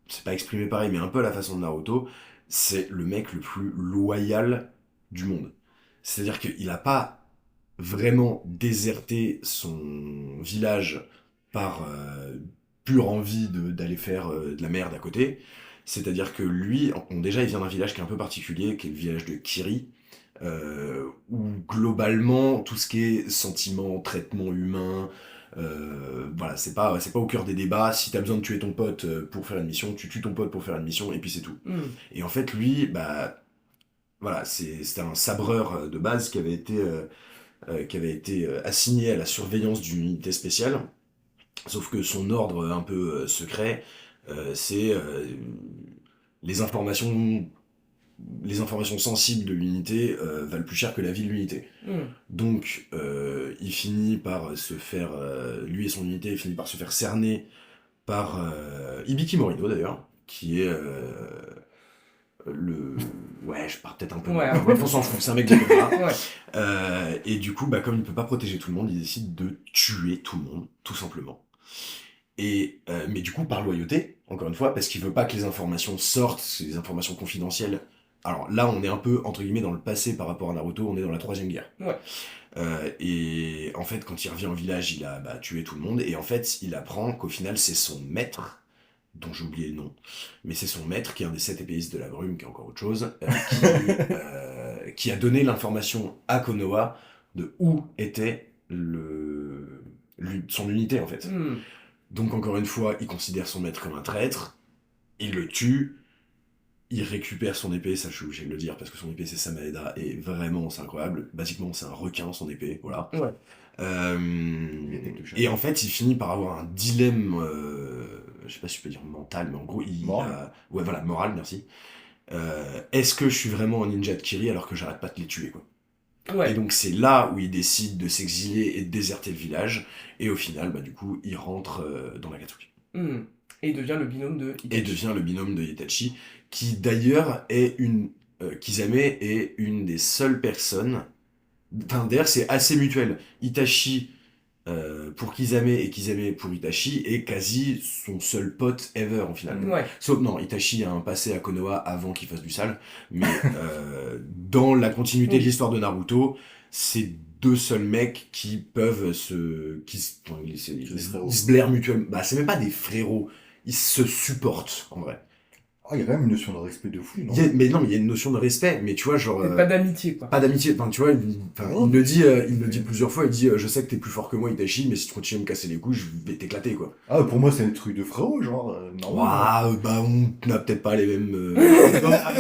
C'est pas exprimé pareil, mais un peu à la façon de Naruto. C'est le mec le plus loyal du monde. C'est-à-dire qu'il a pas vraiment déserté son village par pure envie d'aller faire de la merde à côté. C'est-à-dire que lui, déjà, il vient d'un village qui est un peu particulier, qui est le village de Kiri, où globalement, tout ce qui est sentiment, traitement humain, voilà, c'est pas au cœur des débats. Si t'as besoin de tuer ton pote pour faire une mission, tu tues ton pote pour faire une mission, et puis c'est tout. Et en fait, lui, bah, voilà, c'était un sabreur de base qui avait été assigné à la surveillance d'une unité spéciale. Sauf que son ordre un peu secret, c'est les informations les informations sensibles de l'unité valent plus cher que la vie de l'unité. Donc, il finit par se faire, lui et son unité, finit par se faire cerner par Ibiki Morino d'ailleurs, qui est le... Ouais, je pars peut-être un peu... Ouais. Bref, on s'en fout, c'est un mec de Cobra. Ouais. Et du coup, bah, comme il peut pas protéger tout le monde, il décide de tuer tout le monde, tout simplement. Et, mais du coup, par loyauté, encore une fois, parce qu'il veut pas que les informations sortent, c'est des informations confidentielles. Alors là, on est un peu, entre guillemets, dans le passé par rapport à Naruto, on est dans la Troisième Guerre. Ouais. Et en fait, quand il revient au village, il a tué tout le monde, et en fait, il apprend qu'au final, c'est son maître, dont j'ai oublié le nom, mais c'est son maître, qui est un des 7 épéistes de la brume, qui est encore autre chose, qui a donné l'information à Konoha de où était son unité, en fait. Donc encore une fois, il considère son maître comme un traître, il le tue, il récupère son épée, ça je suis obligé de le dire parce que son épée c'est Samaeda et vraiment c'est incroyable. Basiquement c'est un requin son épée, voilà. Ouais. Et en fait il finit par avoir un dilemme, je sais pas si je peux dire mental, mais en gros Moral. ouais voilà, moral, merci. Est-ce que je suis vraiment un ninja de Kiri alors que j'arrête pas de les tuer quoi. Ouais. Et donc c'est là où il décide de s'exiler et de déserter le village. Et au final, bah, du coup, il rentre dans l'Akatsuki. Et il devient le binôme de Itachi. Et devient le binôme de Itachi, qui d'ailleurs est Kisame est une des seules personnes... Enfin, d'ailleurs, c'est assez mutuel. Itachi pour Kisame et Kisame pour Itachi est quasi son seul pote ever, en final. Ouais. Sauf, non, Itachi a un passé à Konoha avant qu'il fasse du sale, mais dans la continuité de l'histoire de Naruto, c'est deux seuls mecs qui peuvent ils se blairent mutuellement. Bah, c'est même pas des frérots, ils se supportent, en vrai. Oh, il y a quand même une notion de respect de fou, non? Mais non, mais il y a une notion de respect, mais tu vois, genre... C'est pas d'amitié, quoi. Pas d'amitié, enfin tu vois, il me dit plusieurs fois, il dit je sais que t'es plus fort que moi Itachi, mais si tu continues à me casser les couilles, je vais t'éclater quoi. Ah, pour moi, c'est un truc de frérot, genre, normal. Waouh, bah on n'a peut-être pas les mêmes...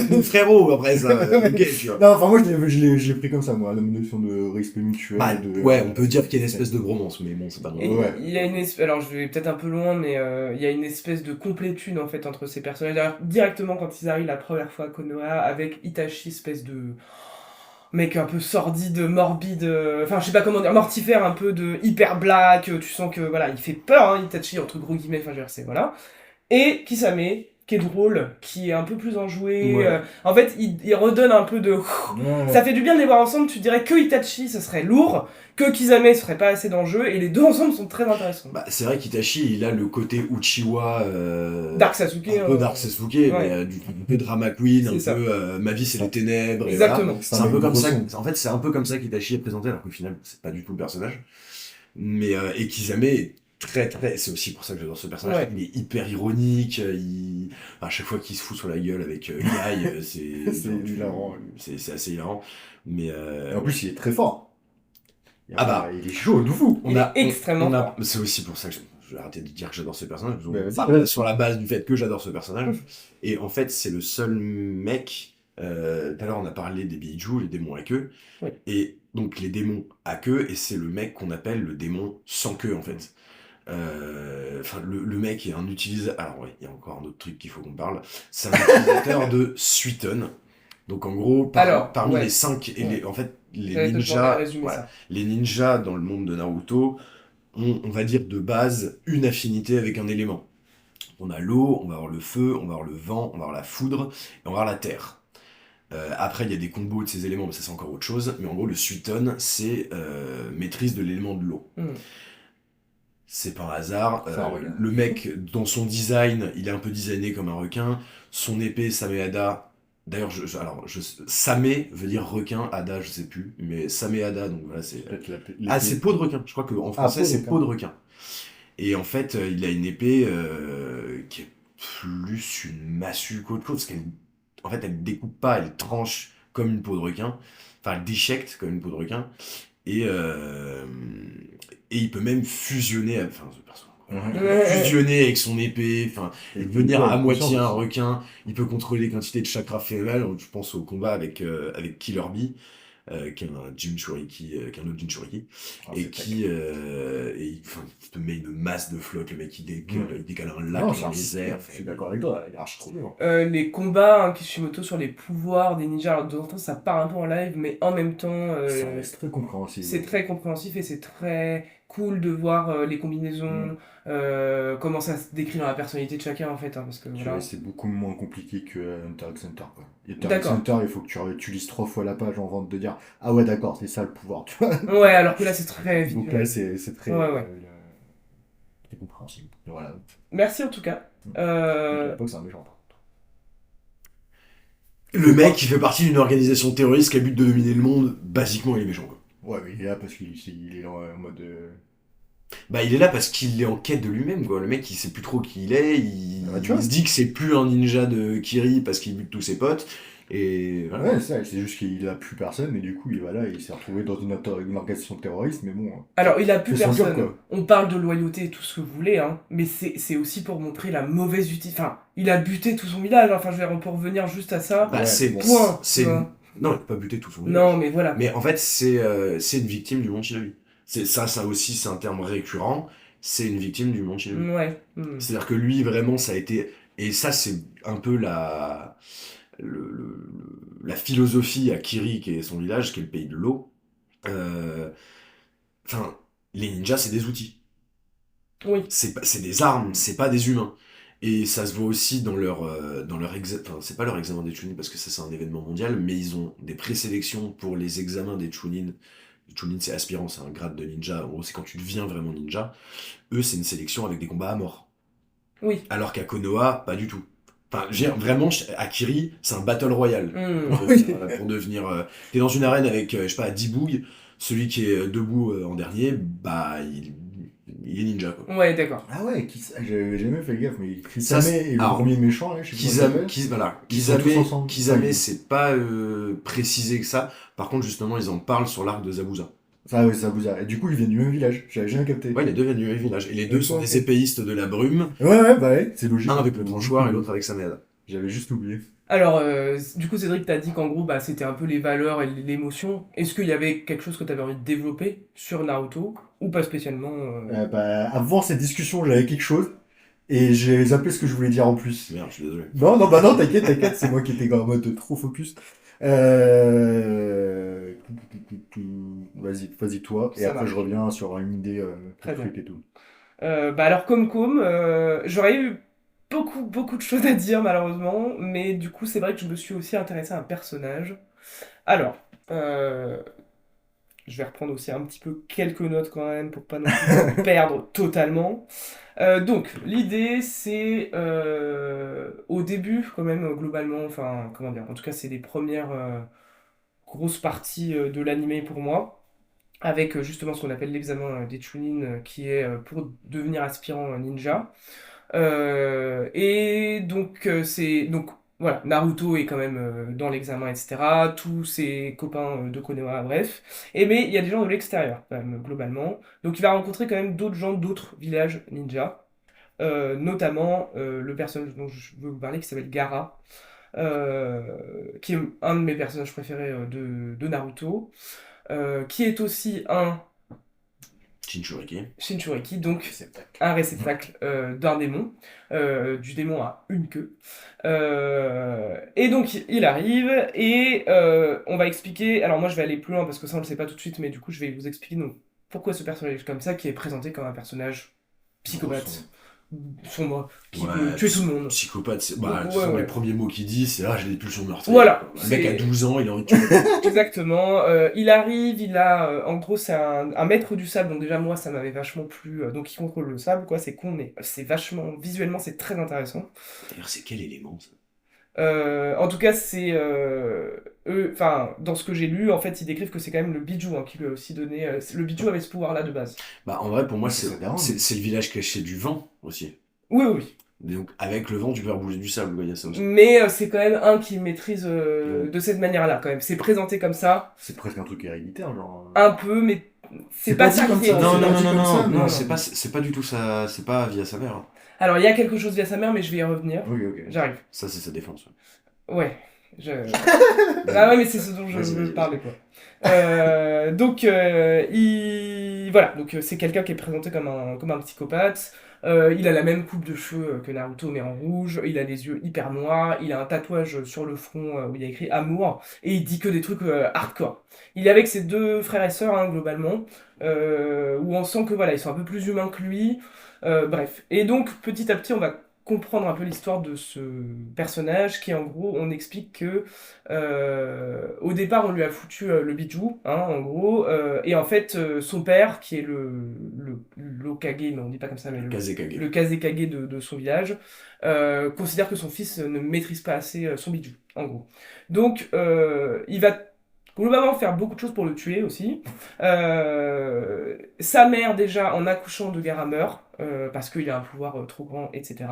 Nos frérots après ça, ok tu vois. Non, enfin, moi, je l'ai pris comme ça, moi, la notion de respect mutuel. Bah, de, ouais, on peut dire qu'il y a une espèce de bromance, mais bon, c'est pas Et drôle. Ouais. il y a une espèce, alors je vais peut-être un peu loin, mais il y a une espèce de complétude en fait entre ces personnages. D'ailleurs, directement quand ils arrivent la première fois à Konoha, avec Itachi, espèce de mec un peu sordide, morbide, enfin je sais pas comment dire, mortifère, un peu de hyper black, tu sens que voilà, il fait peur, hein, Itachi, entre gros guillemets, enfin je veux dire, c'est voilà. Et Kisame, qui est drôle, qui est un peu plus enjoué. Ouais. En fait, il redonne un peu de... Ouais. Ça fait du bien de les voir ensemble, tu dirais que Itachi, ce serait lourd, que Kisame, ce serait pas assez d'enjeu, et les deux ensemble sont très intéressants. Bah, c'est vrai qu'Itachi, il a le côté Uchiwa... Dark Sasuke. un peu Dark Sasuke, mais un peu Drama Queen, un C'est ça. peu ma vie c'est les ténèbres. Et Exactement. voilà. C'est un peu comme ça. En fait, c'est un peu comme ça qu'Itachi est présenté, alors qu'au final, c'est pas du tout le personnage. Mais et Kisame est très. C'est aussi pour ça que j'adore ce personnage. Ouais. Il est hyper ironique. À chaque fois qu'il se fout sur la gueule avec Guy, c'est C'est hilarant. C'est assez hilarant. Mais Et en plus, il est très fort. Ah bah, il est chaud, de fou. Il est extrêmement fort. C'est aussi pour ça que je vais arrêter de dire que j'adore ce personnage. Mais On parle sur la base du fait que j'adore ce personnage. Et en fait, c'est le seul mec. Tout à l'heure, on a parlé des Biju, les démons à queue. Ouais. Et donc, les démons à queue, et c'est le mec qu'on appelle le démon sans queue, en fait. Enfin, le mec est un utilisateur. Alors, ouais, il y a encore un autre truc qu'il faut qu'on parle. C'est un utilisateur de Suiton. Donc, en gros, parmi les 5 et les. En fait, les ninjas dans le monde de Naruto ont, on va dire, de base, une affinité avec un élément. On a l'eau, on va avoir le feu, on va avoir le vent, on va avoir la foudre, et on va avoir la terre. Après, il y a des combos de ces éléments, mais ça c'est encore autre chose. Mais en gros, le Suiton, c'est maîtrise de l'élément de l'eau. C'est pas un hasard. Le mec, dans son design, il est un peu designé comme un requin. Son épée, Sameada. D'ailleurs, Same veut dire requin, Ada, je sais plus. Mais Sameada, donc voilà, c'est. C'est peau de requin. Je crois qu'en français, c'est peau de requin. Et en fait, il a une épée qui est plus une massue qu'autre chose. Parce qu'en fait, elle découpe pas, elle tranche comme une peau de requin. Enfin, elle déchecte comme une peau de requin. Et il peut même fusionner, fusionner avec son épée, enfin, devenir à moitié un requin. Il peut contrôler les quantités de chakra phénoménal. Je pense au combat avec Killer Bee. qui est un Jinchuriki, qui est un autre Jinchuriki, Ah, et c'est qui enfin, il te met une masse de flotte, le mec il décale un lac Non, dans les airs. je suis d'accord avec toi, il est archi trop bien. Les combats Kishimoto sur les pouvoirs des ninjas, alors de temps en temps ça part un peu en live, mais en même temps Ça reste très compréhensible. c'est très compréhensif et c'est très cool de voir les combinaisons, comment ça se décrit dans la personnalité de chacun en fait, hein, parce que Tu voilà. vois, c'est beaucoup moins compliqué que Hunter x Hunter, quoi. Et Hunter x D'accord. Hunter, il faut que tu lises 3 fois la page avant de dire ah ouais, d'accord, c'est ça le pouvoir, tu vois. Ouais, alors que là c'est très Donc là, c'est très, Ouais. très compréhensible. Voilà. Merci en tout cas. Donc à l'époque, c'est un méchant. Le mec, il fait partie d'une organisation terroriste qui a but de dominer le monde, basiquement il est méchant, quoi. Ouais, mais il est là parce qu'il est en mode. Bah il est là parce qu'il est en quête de lui-même, quoi. Le mec il sait plus trop qui il est, Ah, tu vois. il se dit que c'est plus un ninja de Kiri parce qu'il bute tous ses potes, et voilà. Ouais, c'est ça, c'est juste qu'il a plus personne, et du coup, il s'est retrouvé dans une organisation terroriste, mais bon. Alors il a plus C'est son job, personne. quoi. On parle de loyauté et tout ce que vous voulez, hein, mais c'est aussi pour montrer la mauvaise utilité. Enfin, il a buté tout son village, hein. Enfin je veux dire, on peut revenir juste à ça. Bah Ouais, c'est... bon. Point, c'est tu vois. Non, il a pas buté tout son Non, mais voilà. Mais en fait, c'est une victime du monde Shinobi. Ça aussi, c'est un terme récurrent. C'est une victime du monde Shinobi. Ouais. C'est-à-dire que lui, vraiment, ça a été... Et ça, c'est un peu la philosophie à Kiri, qui est son village, qui est le pays de l'eau. Enfin, les ninjas, c'est des outils. Oui. C'est des armes, c'est pas des humains. Et ça se voit aussi dans leur enfin, c'est pas leur examen des Chunin parce que ça c'est un événement mondial, mais ils ont des présélections pour les examens des Chunin. Les Chunin c'est aspirant, c'est un grade de ninja. En gros, c'est quand tu deviens vraiment ninja. Eux, c'est une sélection avec des combats à mort. Oui. Alors qu'à Konoha, pas du tout. Enfin, je veux dire, vraiment, Akiri, c'est un battle royal. Pour devenir. T'es dans une arène avec, je sais pas, 10 bougs, celui qui est debout en dernier, bah, il est ninja, quoi. Ouais, d'accord. Ah ouais, j'avais jamais fait gaffe, mais Ça, Kisame est le alors, premier méchant, là, je sais pas comment il s'appelle. Voilà. Ils sont tous ensemble. Kisame, Ouais. c'est pas précisé que ça. Par contre, justement, ils en parlent sur l'arc de Zabuza. Ça, ouais, ça vous a. Et du coup, ils viennent du même village, j'avais jamais capté. Ouais, les deux viennent du même village. Et les deux sont D'accord, des ok. épéistes de la brume, Ouais, bah ouais, c'est logique. un avec le tranchoir et l'autre avec sa nade. J'avais juste oublié. Alors, du coup, Cédric, t'as dit qu'en gros, bah, c'était un peu les valeurs et l'émotion. Est-ce qu'il y avait quelque chose que t'avais envie de développer sur Naruto ou pas spécialement Bah, avant cette discussion, j'avais quelque chose, et j'ai zappé ce que je voulais dire en plus. Merde, je suis désolé. Non, bah non, t'inquiète, c'est moi qui étais en mode trop focus. Vas-y toi, et Ça après marche. je reviens sur une idée Très truc et tout. Bah alors, j'aurais eu beaucoup de choses à dire malheureusement, mais du coup, c'est vrai que je me suis aussi intéressé à un personnage. Alors, je vais reprendre aussi un petit peu quelques notes quand même pour pas non plus me perdre totalement. Donc, l'idée, c'est au début, quand même, globalement, enfin, comment dire, en tout cas, c'est les premières grosses parties de l'animé pour moi, avec justement ce qu'on appelle l'examen des Chunin, qui est pour devenir aspirant ninja. Et donc, voilà, Naruto est quand même dans l'examen, etc. Tous ses copains de Konoha, bref. Et mais il y a des gens de l'extérieur, quand même, globalement. Donc il va rencontrer quand même d'autres gens d'autres villages ninja. Notamment le personnage dont je veux vous parler qui s'appelle Gaara, qui est un de mes personnages préférés de Naruto, qui est aussi un Jinchuriki. Shinchuriki, donc Réceptacle. un réceptacle d'un démon, du démon à une queue. Et donc il arrive et on va expliquer. Alors moi je vais aller plus loin parce que ça on le sait pas tout de suite, mais du coup je vais vous expliquer donc pourquoi ce personnage comme ça qui est présenté comme un personnage psychopathe, sombre, qui peut tuer tout le monde. Psychopathe, c'est... Donc, Bah, ouais, ce sont ouais. les premiers mots qu'il dit, c'est « Ah, j'ai des pulsions meurtrières ». Voilà, Le mec c'est- a 12 ans, il a envie de tuer. Exactement. Il arrive, il a, en gros, c'est un maître du sable. Donc déjà moi, ça m'avait vachement plu. Donc il contrôle le sable, quoi. C'est con, mais c'est vachement visuellement, c'est très intéressant. D'ailleurs, c'est quel élément, ça? En tout cas, c'est eux. Enfin, dans ce que j'ai lu, en fait, ils décrivent que c'est quand même le bijou hein, qui lui a aussi donné. Le bijou avait ce pouvoir-là de base. Bah, en vrai, pour moi, Ça dérange. c'est le village caché du vent, aussi. Oui, oui, oui. Et donc, avec le vent, tu peux faire bouger du sable, quoi, il y a ça aussi. Mais c'est quand même un qui maîtrise de cette manière-là, quand même. C'est présenté comme ça, C'est presque un truc héréditaire, genre. un peu, mais c'est C'est pas pas ça dit comme qui est. ça, Non, c'est non, pas non, dit non, comme ça, non, non, non, non. c'est pas du tout ça, c'est pas via sa mère. Hein. Alors, il y a quelque chose via sa mère, mais je vais y revenir. Ok, ok. J'arrive. Ça, c'est sa défense. Ouais. Ah ouais, mais c'est ce dont je Vas-y, veux vas-y, parler, quoi. Donc, voilà, donc c'est quelqu'un qui est présenté comme un psychopathe. Il a la même coupe de cheveux que Naruto, mais en rouge. Il a les yeux hyper noirs. Il a un tatouage sur le front où il y a écrit Amour. Et il dit que des trucs hardcore. Il est avec ses deux frères et sœurs, hein, globalement, où on sent que voilà, ils sont un peu plus humains que lui. Bref. Et donc, petit à petit, on va comprendre un peu l'histoire de ce personnage qui, en gros, on explique que au départ, on lui a foutu le bijou, hein, en gros, et en fait, son père, qui est l'Okage, mais on dit pas comme ça, mais Kazekage. le Kazekage de son village, considère que son fils ne maîtrise pas assez son bijou, en gros. Donc, il va globalement faire beaucoup de choses pour le tuer aussi. Sa mère, déjà, en accouchant de Gaara, meurt, parce qu'il a un pouvoir trop grand, etc.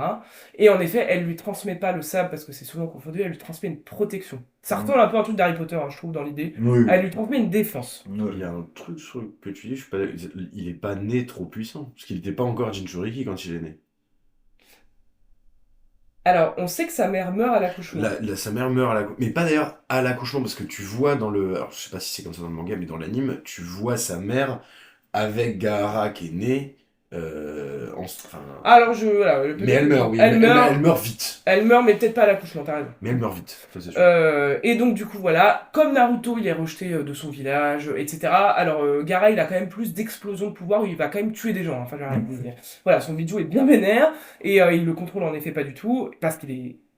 Et en effet, elle lui transmet pas le sable, parce que c'est souvent confondu, elle lui transmet une protection. Ça ressemble un peu à un truc d'Harry Potter, hein, je trouve, dans l'idée. Oui, Elle lui transmet une défense. oui. Il y a un truc sur que tu dis, je suis pas... il est pas né trop puissant. Parce qu'il était pas encore Jinchuriki quand il est né. Alors, on sait que sa mère meurt à l'accouchement. Sa mère meurt à l'accouchement. Mais pas d'ailleurs à l'accouchement, parce que tu vois dans le. Alors, je sais pas si c'est comme ça dans le manga, mais dans l'anime, tu vois sa mère avec Gaara qui est né. Enfin. Alors, voilà, Mais elle meurt, oui. Elle meurt, Elle meurt vite. elle meurt, mais peut-être pas à l'accouchement, t'as raison. Mais elle meurt vite, ça c'est sûr. Et donc du coup voilà, comme Naruto il est rejeté de son village, etc. Alors Gaara il a quand même plus d'explosion de pouvoir où il va quand même tuer des gens. Hein. Enfin, voilà, son bijou est bien vénère et il le contrôle en effet pas du tout parce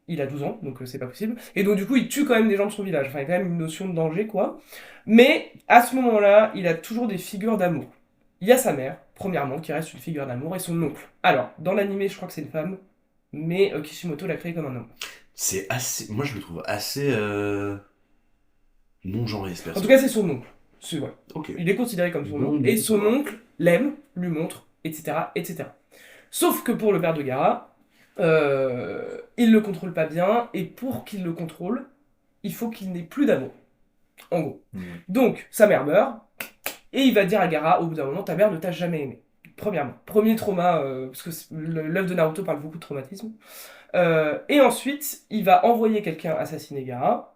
il a 12 ans donc c'est pas possible. Et donc du coup il tue quand même des gens de son village. Enfin il y a quand même une notion de danger quoi. Mais à ce moment-là il a toujours des figures d'amour. Il y a sa mère premièrement qui reste une figure d'amour et son oncle. Alors dans l'animé je crois que c'est une femme, mais Kishimoto l'a créé comme un homme. C'est assez. Moi je le trouve assez. Non-genré ce En perso. tout cas, c'est son oncle. C'est vrai. Ok. Il est considéré comme son Bon, oncle. bon, Et ça son va. oncle l'aime, lui montre, etc., etc. Sauf que pour le père de Gaara, il le contrôle pas bien. Et pour qu'il le contrôle, il faut qu'il n'ait plus d'amour. En gros. Donc, sa mère meurt. Et il va dire à Gaara, au bout d'un moment, ta mère ne t'a jamais aimé. Premièrement. Premier trauma, parce que l'œuvre de Naruto parle beaucoup de traumatisme. Et ensuite, il va envoyer quelqu'un assassiner Gaara.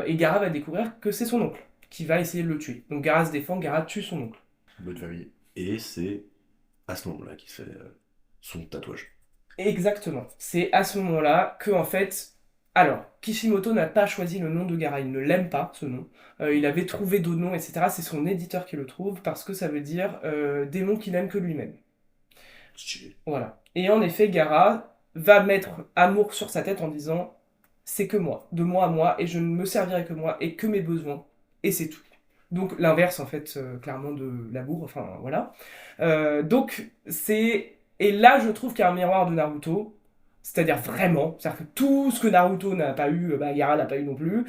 Et Gaara va découvrir que c'est son oncle qui va essayer de le tuer. Donc Gaara se défend, Gaara tue son oncle. Bonne famille. Et c'est à ce moment-là qu'il se fait son tatouage. Exactement. C'est à ce moment-là que, en fait. Alors, Kishimoto n'a pas choisi le nom de Gaara, il ne l'aime pas, ce nom. Il avait trouvé d'autres noms, etc. C'est son éditeur qui le trouve parce que ça veut dire démon qu'il n'aime que lui-même. Stylé. Voilà. Et en effet, Gaara va mettre amour sur sa tête en disant c'est que moi, de moi à moi, et je ne me servirai que moi et que mes besoins, et c'est tout. Donc l'inverse en fait, clairement de l'amour, enfin voilà. Donc c'est. Et là, je trouve qu'il y a un miroir de Naruto. C'est-à-dire vraiment, c'est-à-dire que tout ce que Naruto n'a pas eu, Gaara n'a pas eu non plus.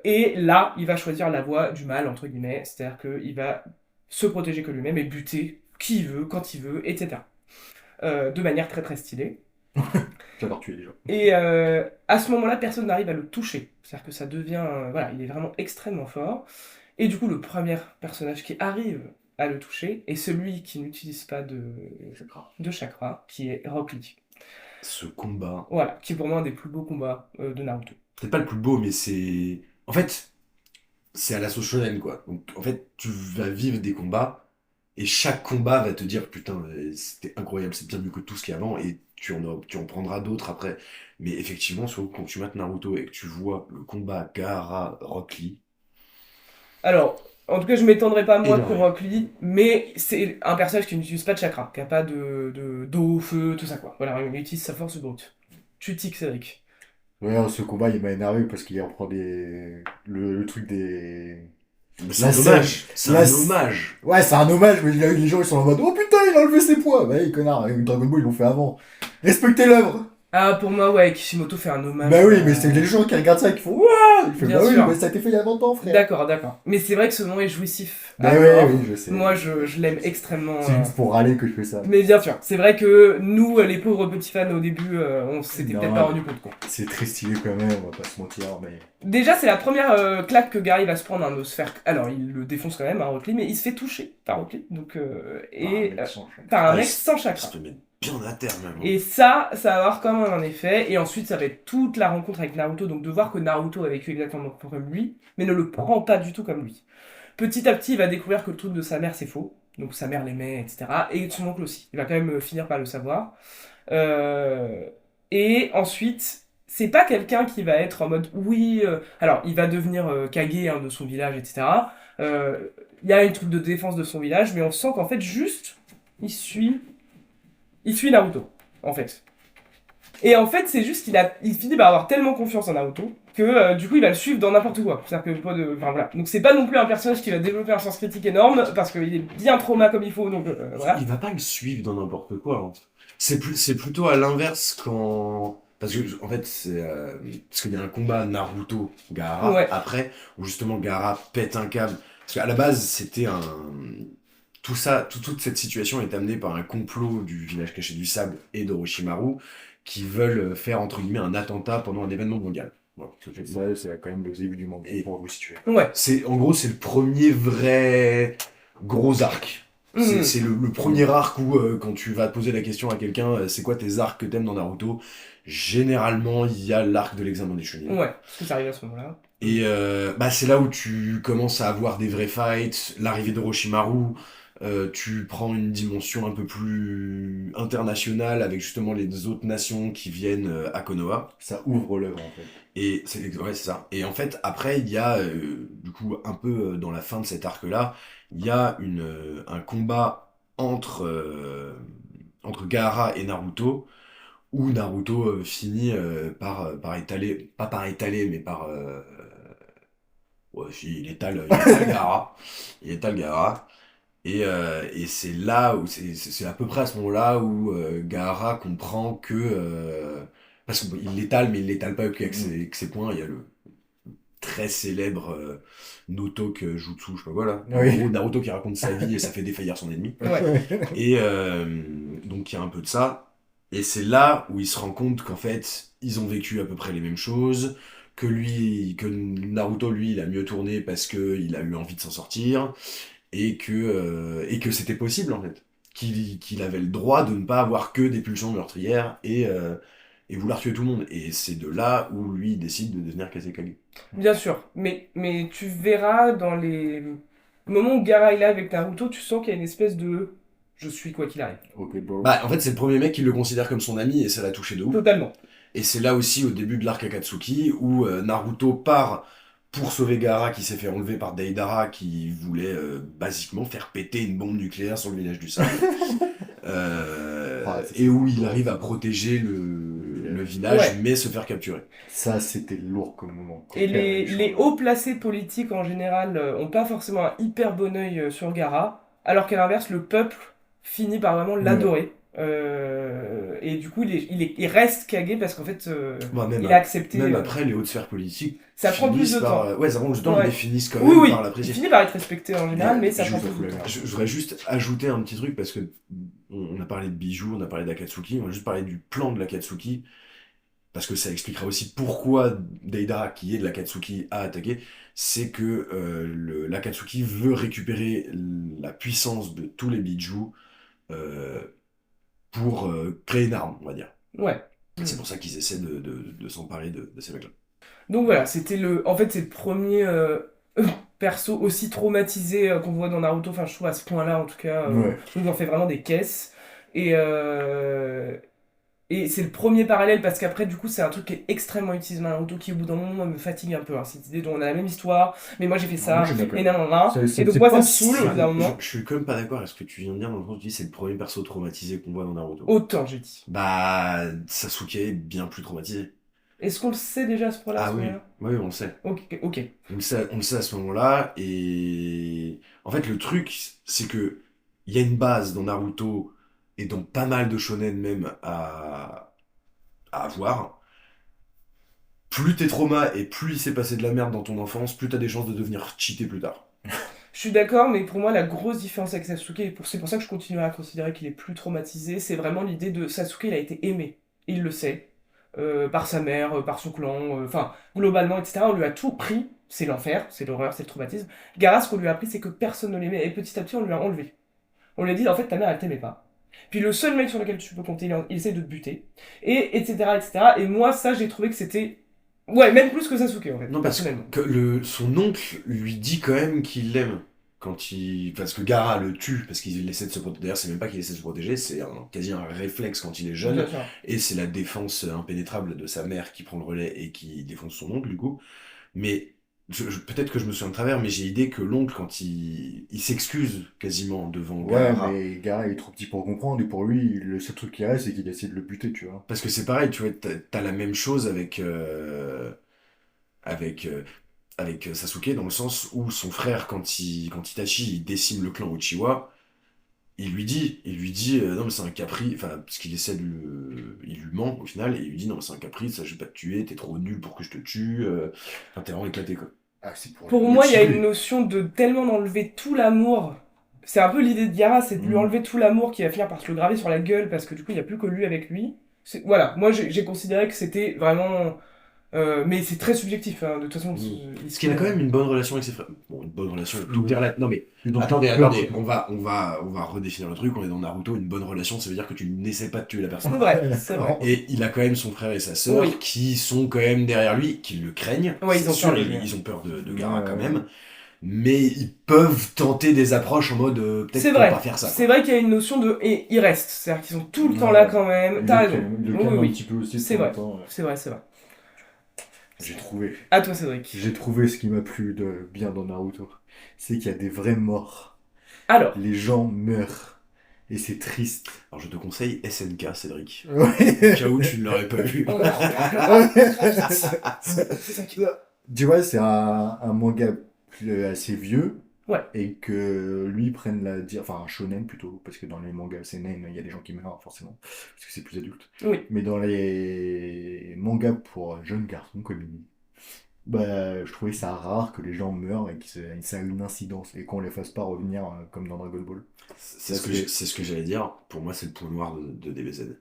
Et là, il va choisir la voie du mal, entre guillemets. C'est-à-dire qu'il va se protéger que lui-même et buter qui il veut, quand il veut, etc. De manière très très stylée. J'adore tuer les gens. Et à ce moment-là, personne n'arrive à le toucher. C'est-à-dire que ça devient... voilà, il est vraiment extrêmement fort. Et du coup, le premier personnage qui arrive à le toucher est celui qui n'utilise pas de chakra, qui est Rock Lee. Ce combat. Voilà, qui est pour moi un des plus beaux combats de Naruto. Peut-être pas le plus beau, mais c'est. En fait, c'est à la sauce shonen, quoi. Donc, en fait, tu vas vivre des combats, et chaque combat va te dire, putain, c'était incroyable, c'est bien mieux que tout ce qu'il y a avant, et tu en prendras d'autres après. Mais effectivement, surtout quand tu mates Naruto et que tu vois le combat Gaara-Rock Lee, Alors, en tout cas, je m'étendrai pas moi énorme. pour Rock Lee, mais c'est un personnage qui n'utilise pas de chakra, qui n'a pas d'eau, feu, tout ça quoi. Voilà, il utilise sa force brute. Tu tiques, Cédric. Ouais, ce combat, il m'a énervé parce qu'il reprend le truc des. Mais c'est La un scène. hommage, c'est La un s- hommage. Ouais, c'est un hommage, mais les gens ils sont en mode oh putain, il a enlevé ses poids. Bah, hey, connard, Dragon Ball ils l'ont fait avant. Respectez l'œuvre. Ah, pour moi, ouais, Kishimoto fait un hommage. Bah oui, mais c'est les gens qui regardent ça qui font Ouah. Il fait Bien bah oui, sûr. mais ça a été fait il y a 20 ans, frère. D'accord, d'accord. Mais c'est vrai que ce nom est jouissif. Bah à oui, mort. oui, je sais. Moi, je l'aime extrêmement. C'est juste pour râler que je fais ça. Mais bien sûr, c'est vrai que nous, les pauvres petits fans, au début, on s'était peut-être Non. pas rendu compte, quoi. C'est très stylé quand même, on va pas se mentir, mais. Déjà, c'est la première claque que Gary va se prendre un Osphère. Alors, il le défonce quand même, un Rock Lee, mais il se fait toucher par Rock Lee. Donc, Ah, mec, sans chien. par un Ouais, mec sans Il se chakra. fait mettre bien à terre même. Et ça va avoir quand même un effet. Et ensuite, ça va être toute la rencontre avec Naruto. Donc de voir que Naruto a vécu exactement comme lui, mais ne le prend pas du tout comme lui. Petit à petit, il va découvrir que le truc de sa mère, c'est faux. Donc sa mère l'aimait, etc. Et de son oncle aussi. Il va quand même finir par le savoir. Euh, et ensuite, c'est pas quelqu'un qui va être en mode oui. Alors, il va devenir Kage hein, de son village, etc. Il y a une truc de défense de son village, mais on sent qu'en fait, juste, il suit, il suit Naruto, en fait. Et en fait, c'est juste il finit par avoir tellement confiance en Naruto que du coup, il va le suivre dans n'importe quoi. C'est-à-dire que pas de, enfin voilà. Donc c'est pas non plus un personnage qui va développer un sens critique énorme parce qu'il est bien trauma comme il faut. Donc voilà. Il va pas le suivre dans n'importe quoi, hein. C'est plutôt à l'inverse quand. Parce que, en fait, parce qu'il y a un combat Naruto-Gaara Ouais, après, où justement Gaara pète un câble. Parce qu'à la base, c'était un. Tout ça, toute cette situation est amenée par un complot du village caché du sable et d'Orochimaru qui veulent faire, entre guillemets, un attentat pendant un événement mondial. Voilà, Ça, c'est quand même le début du manga, Et- pour vous situer. ouais. en gros, c'est le premier vrai gros arc. Mhm. C'est le premier arc où, quand tu vas poser la question à quelqu'un, c'est quoi tes arcs que t'aimes dans Naruto? Généralement, il y a l'arc de l'examen des Chunin. Ouais, parce que ça arrive à ce moment-là. Et bah, c'est là où tu commences à avoir des vrais fights, l'arrivée d'Orochimaru, tu prends une dimension un peu plus internationale avec justement les autres nations qui viennent à Konoha. Ça ouvre l'œuvre, en fait. Et c'est ça. Et en fait, après, il y a, du coup, un peu dans la fin de cet arc-là, il y a un combat entre Gaara et Naruto, où Naruto finit par étaler, pas par étaler, mais par... ouais, si, il étale Gaara. Il étale Gaara. Et c'est là où, c'est à peu près à ce moment-là où Gaara comprend que... parce qu'il l'étale, mais il l'étale pas avec ses poings. Il y a le très célèbre Notok Jutsu, je sais pas quoi là. En Oui. gros, Naruto qui raconte sa vie et ça fait défaillir son ennemi. Ouais. Et donc il y a un peu de ça. Et c'est là où il se rend compte qu'en fait, ils ont vécu à peu près les mêmes choses, que Naruto, lui, il a mieux tourné parce qu'il a eu envie de s'en sortir, et que c'était possible en fait. Qu'il avait le droit de ne pas avoir que des pulsions meurtrières et vouloir tuer tout le monde. Et c'est de là où lui il décide de devenir Kazekage. Bien sûr, mais tu verras dans les moments où Gaara est là avec Naruto, tu sens qu'il y a une espèce de je suis quoi qu'il arrive. Ok, bro. Bah, en fait, c'est le premier mec qui le considère comme son ami et ça l'a touché de ouf. Totalement. Et c'est là aussi, au début de l'arc Akatsuki, où Naruto part pour sauver Gaara qui s'est fait enlever par Deidara qui voulait basiquement faire péter une bombe nucléaire sur le village du sable. Ah, ça, Et où il arrive à protéger le village, Ouais. mais se faire capturer. Ça, c'était lourd comme moment. Et les hauts placés politiques en général ont pas forcément un hyper bon œil sur Gaara, alors qu'à l'inverse, le peuple finit par vraiment l'adorer. Et du coup, il reste Kage parce qu'en fait, Bah, il a accepté. Même après, les hautes sphères politiques Ça prend plus finissent de par, temps. ouais, ça prend du temps, Ouais. mais finissent quand Oui, même oui, par il l'apprécier. finit par être respecté en général, mais ça je prend vous plus de offre temps. le- Je voudrais juste ajouter un petit truc parce que on a parlé de bijoux, on a parlé d'Akatsuki, on va juste parler du plan de l'Akatsuki parce que ça expliquera aussi pourquoi Deidara, qui est de l'Akatsuki, a attaqué. C'est que l'Akatsuki veut récupérer la puissance de tous les bijoux euh, pour créer une arme, on va dire. Ouais. C'est pour ça qu'ils essaient de s'emparer de ces mecs-là. Donc voilà, en fait, c'est le premier perso aussi traumatisé qu'on voit dans Naruto. Enfin, je trouve à ce point-là, en tout cas, Ouais. je trouve qu'il en fait vraiment des caisses. Et, euh, et c'est le premier parallèle parce qu'après, du coup, c'est un truc qui est extrêmement utilisé dans Naruto qui, au bout d'un moment, moi, me fatigue un peu. Hein. Cette idée dont on a la même histoire, mais moi j'ai fait ça, Moi, j'aime bien. et nanana. C'est- Et donc, c'est moi, pas ça me saoule au bout d'un moment. Je suis quand même pas d'accord avec ce que tu viens de dire dans le sens où tu dis c'est le premier perso traumatisé qu'on voit dans Naruto. Autant, j'ai dit. Bah, Sasuke est bien plus traumatisé. Est-ce qu'on le sait déjà à ce point-là, à Ah ce oui, moment-là oui, on le sait. Ok, ok. On le sait à ce moment-là, et en fait, le truc, c'est que il y a une base dans Naruto et dans pas mal de shonen même à avoir. Plus t'es trauma et plus il s'est passé de la merde dans ton enfance, plus t'as des chances de devenir cheaté plus tard. Je suis d'accord, mais pour moi, la grosse différence avec Sasuke, et c'est pour ça que je continuerai à considérer qu'il est plus traumatisé, c'est vraiment l'idée de Sasuke, il a été aimé. Il le sait. Par sa mère, par son clan, enfin, globalement, etc. On lui a tout pris. C'est l'enfer, c'est l'horreur, c'est le traumatisme. Gaara, ce qu'on lui a appris, c'est que personne ne l'aimait, et petit à petit, on lui a enlevé. On lui a dit, en fait, ta mère, elle t'aimait pas. Puis le seul mec sur lequel tu peux compter, il essaie de te buter. Et etc. etc. Et moi, ça, j'ai trouvé que c'était. Ouais, même plus que Sasuke en fait, Non, parce personnellement. que son oncle lui dit quand même qu'il l'aime. Parce que Gaara le tue, parce qu'il essaie de se protéger. D'ailleurs, c'est même pas qu'il essaie de se protéger, c'est quasi un réflexe quand il est jeune. Bien sûr. Et c'est la défense impénétrable de sa mère qui prend le relais et qui défonce son oncle, du coup. Mais peut-être que je me souviens de travers, mais j'ai idée que l'oncle, quand il s'excuse quasiment devant Ouais, Gaara. mais Gara il est trop petit pour comprendre, et pour lui, le seul truc qui reste, c'est qu'il essaie de le buter, tu vois. Parce que c'est pareil, tu vois, t'as la même chose avec, euh, avec Sasuke, dans le sens où son frère, quand Itachi il décime le clan Uchiwa, il lui dit non mais c'est un caprice, enfin, parce qu'il essaie il lui ment au final, et il lui dit non mais c'est un caprice, ça, je vais pas te tuer, t'es trop nul pour que je te tue, enfin t'es vraiment éclaté quoi. Ah, c'est pour Pour le moi, il y a une tuer. notion de tellement d'enlever tout l'amour. C'est un peu l'idée de Gaara, c'est de lui Mm. enlever tout l'amour qui va finir par se le graver sur la gueule parce que du coup, il n'y a plus que lui avec lui. Voilà, moi j'ai considéré que c'était vraiment. Mais c'est très subjectif, hein. De toute façon, Mm. Parce ici. qu'il a quand même une bonne relation avec ses frères. Bon, une bonne relation, tout dire là. Non mais Et donc, attendez, peu attendez, importe. on va redéfinir le truc. On est dans Naruto, une bonne relation, ça veut dire que tu n'essaies pas de tuer la personne. C'est vrai, c'est vrai. Et il a quand même son frère et sa sœur Oui. qui sont quand même derrière lui, qui le craignent. Ouais, ils C'est ont sûr, peur de lui. ils ont peur de Gaara Ouais, quand ouais. même. Mais ils peuvent tenter des approches en mode peut-être C'est pour vrai, pas faire ça. c'est Quoi. vrai qu'il y a une notion de. Et ils restent, c'est-à-dire qu'ils sont tout le temps Ouais, là ouais. quand même. Il T'as le raison. calme, il le Oui, calme oui, un oui. petit peu aussi de C'est temps en vrai, temps. Ouais. c'est vrai, c'est vrai. J'ai trouvé. À toi, Cédric. J'ai trouvé ce qui m'a plu de bien dans Naruto. C'est qu'il y a des vraies morts. Alors. Les gens meurent. Et c'est triste. Alors je te conseille SNK, Cédric. Au Ouais. cas où tu ne l'aurais pas vu. On en reparlera. C'est ça qui. Tu vois, c'est un manga assez vieux. Ouais. Et que lui prenne enfin un shonen plutôt, parce que dans les mangas seinen, il y a des gens qui meurent forcément, parce que c'est plus adulte. Oui. Mais dans les mangas pour jeunes garçons, comme il dit, bah, je trouvais ça rare que les gens meurent et que ça a une incidence, et qu'on les fasse pas revenir comme dans Dragon Ball. C'est ce que j'allais dire. Pour moi, c'est le point noir de DBZ.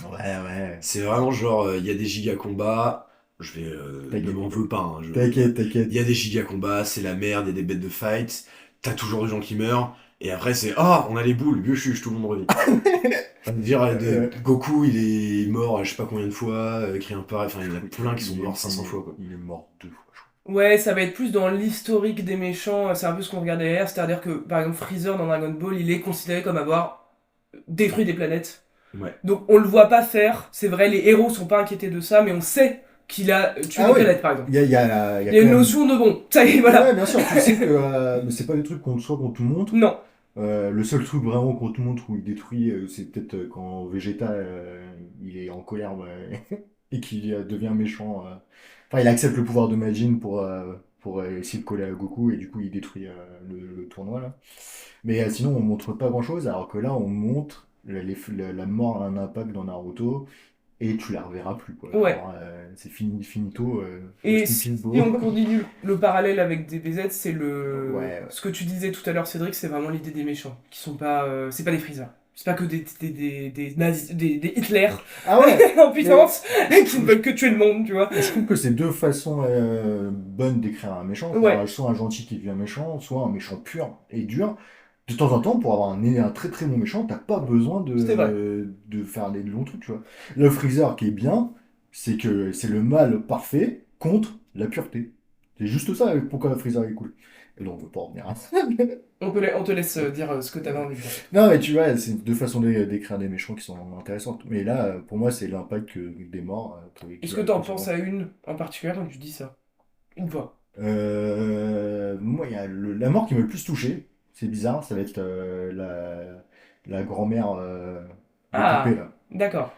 Ouais, ouais. C'est vraiment genre, il y a des giga combats. Ne T'inquiète. m'en veux pas. Hein, T'inquiète. Il y a des giga combats, c'est la merde, il y a des bêtes de fight. T'as toujours des gens qui meurent. Et après, c'est ah, on a les boules, vieux chuche, tout le monde revit. Ça veut dire, Goku, il est mort, je sais pas combien de fois, Krien pareil, enfin, il y en a plein qui sont morts 500 fois, quoi. Il est mort 2 fois, je Ouais, ça va être plus dans l'historique des méchants. C'est un peu ce qu'on regardait hier. C'est-à-dire que, par exemple, Freezer dans Dragon Ball, il est considéré comme avoir détruit des planètes. Ouais. Donc on le voit pas faire. C'est vrai, les héros sont pas inquiétés de ça, mais on sait qu'il a tué des oui. planètes, par exemple. Il y a Il y a une notion de bon. Ça y est, voilà. Ouais, bien sûr, tu sais que mais c'est pas des trucs qu'on te montre. Non. Le seul truc vraiment qu'on te montre où il détruit, c'est peut-être quand Vegeta il est en colère et qu'il devient méchant. Enfin, il accepte le pouvoir de Majin pour essayer de coller à Goku et du coup il détruit le tournoi là. Mais sinon on montre pas grand-chose alors que là on montre la mort a un impact dans Naruto et tu la reverras plus quoi. Ouais. Alors, c'est finito. Et rest in si peace, bro. on continue le parallèle avec DBZ, c'est le. Ouais. Ce que tu disais tout à l'heure, Cédric, c'est vraiment l'idée des méchants. Qui sont pas. C'est pas des Freezer. C'est pas que des nazis, des Hitler Ah ouais. en puissance qui ne veulent que tuer le monde, tu vois. Je trouve que c'est deux façons bonnes d'écrire un méchant. Ouais. C'est-à-dire, soit un gentil qui devient méchant, soit un méchant pur et dur. De temps en temps, pour avoir un très très bon méchant, t'as pas besoin C'est vrai. de faire des longs trucs, tu vois. Le Freezer qui est bien, c'est que c'est le mal parfait contre la pureté. C'est juste ça pourquoi le Freezer est cool. Et donc on veut pas en revenir à ça. On te laisse dire ce que t'avais envie de dire. Non mais tu vois, c'est deux façons d'écrire des méchants qui sont intéressantes. Mais là, pour moi, c'est l'impact des morts. Est-ce que t'en penses à une en particulier quand tu dis ça? Une fois. Moi, il y a la mort qui m'a le plus touché. C'est bizarre, ça va être la grand-mère de Ah. poupée, là. D'accord.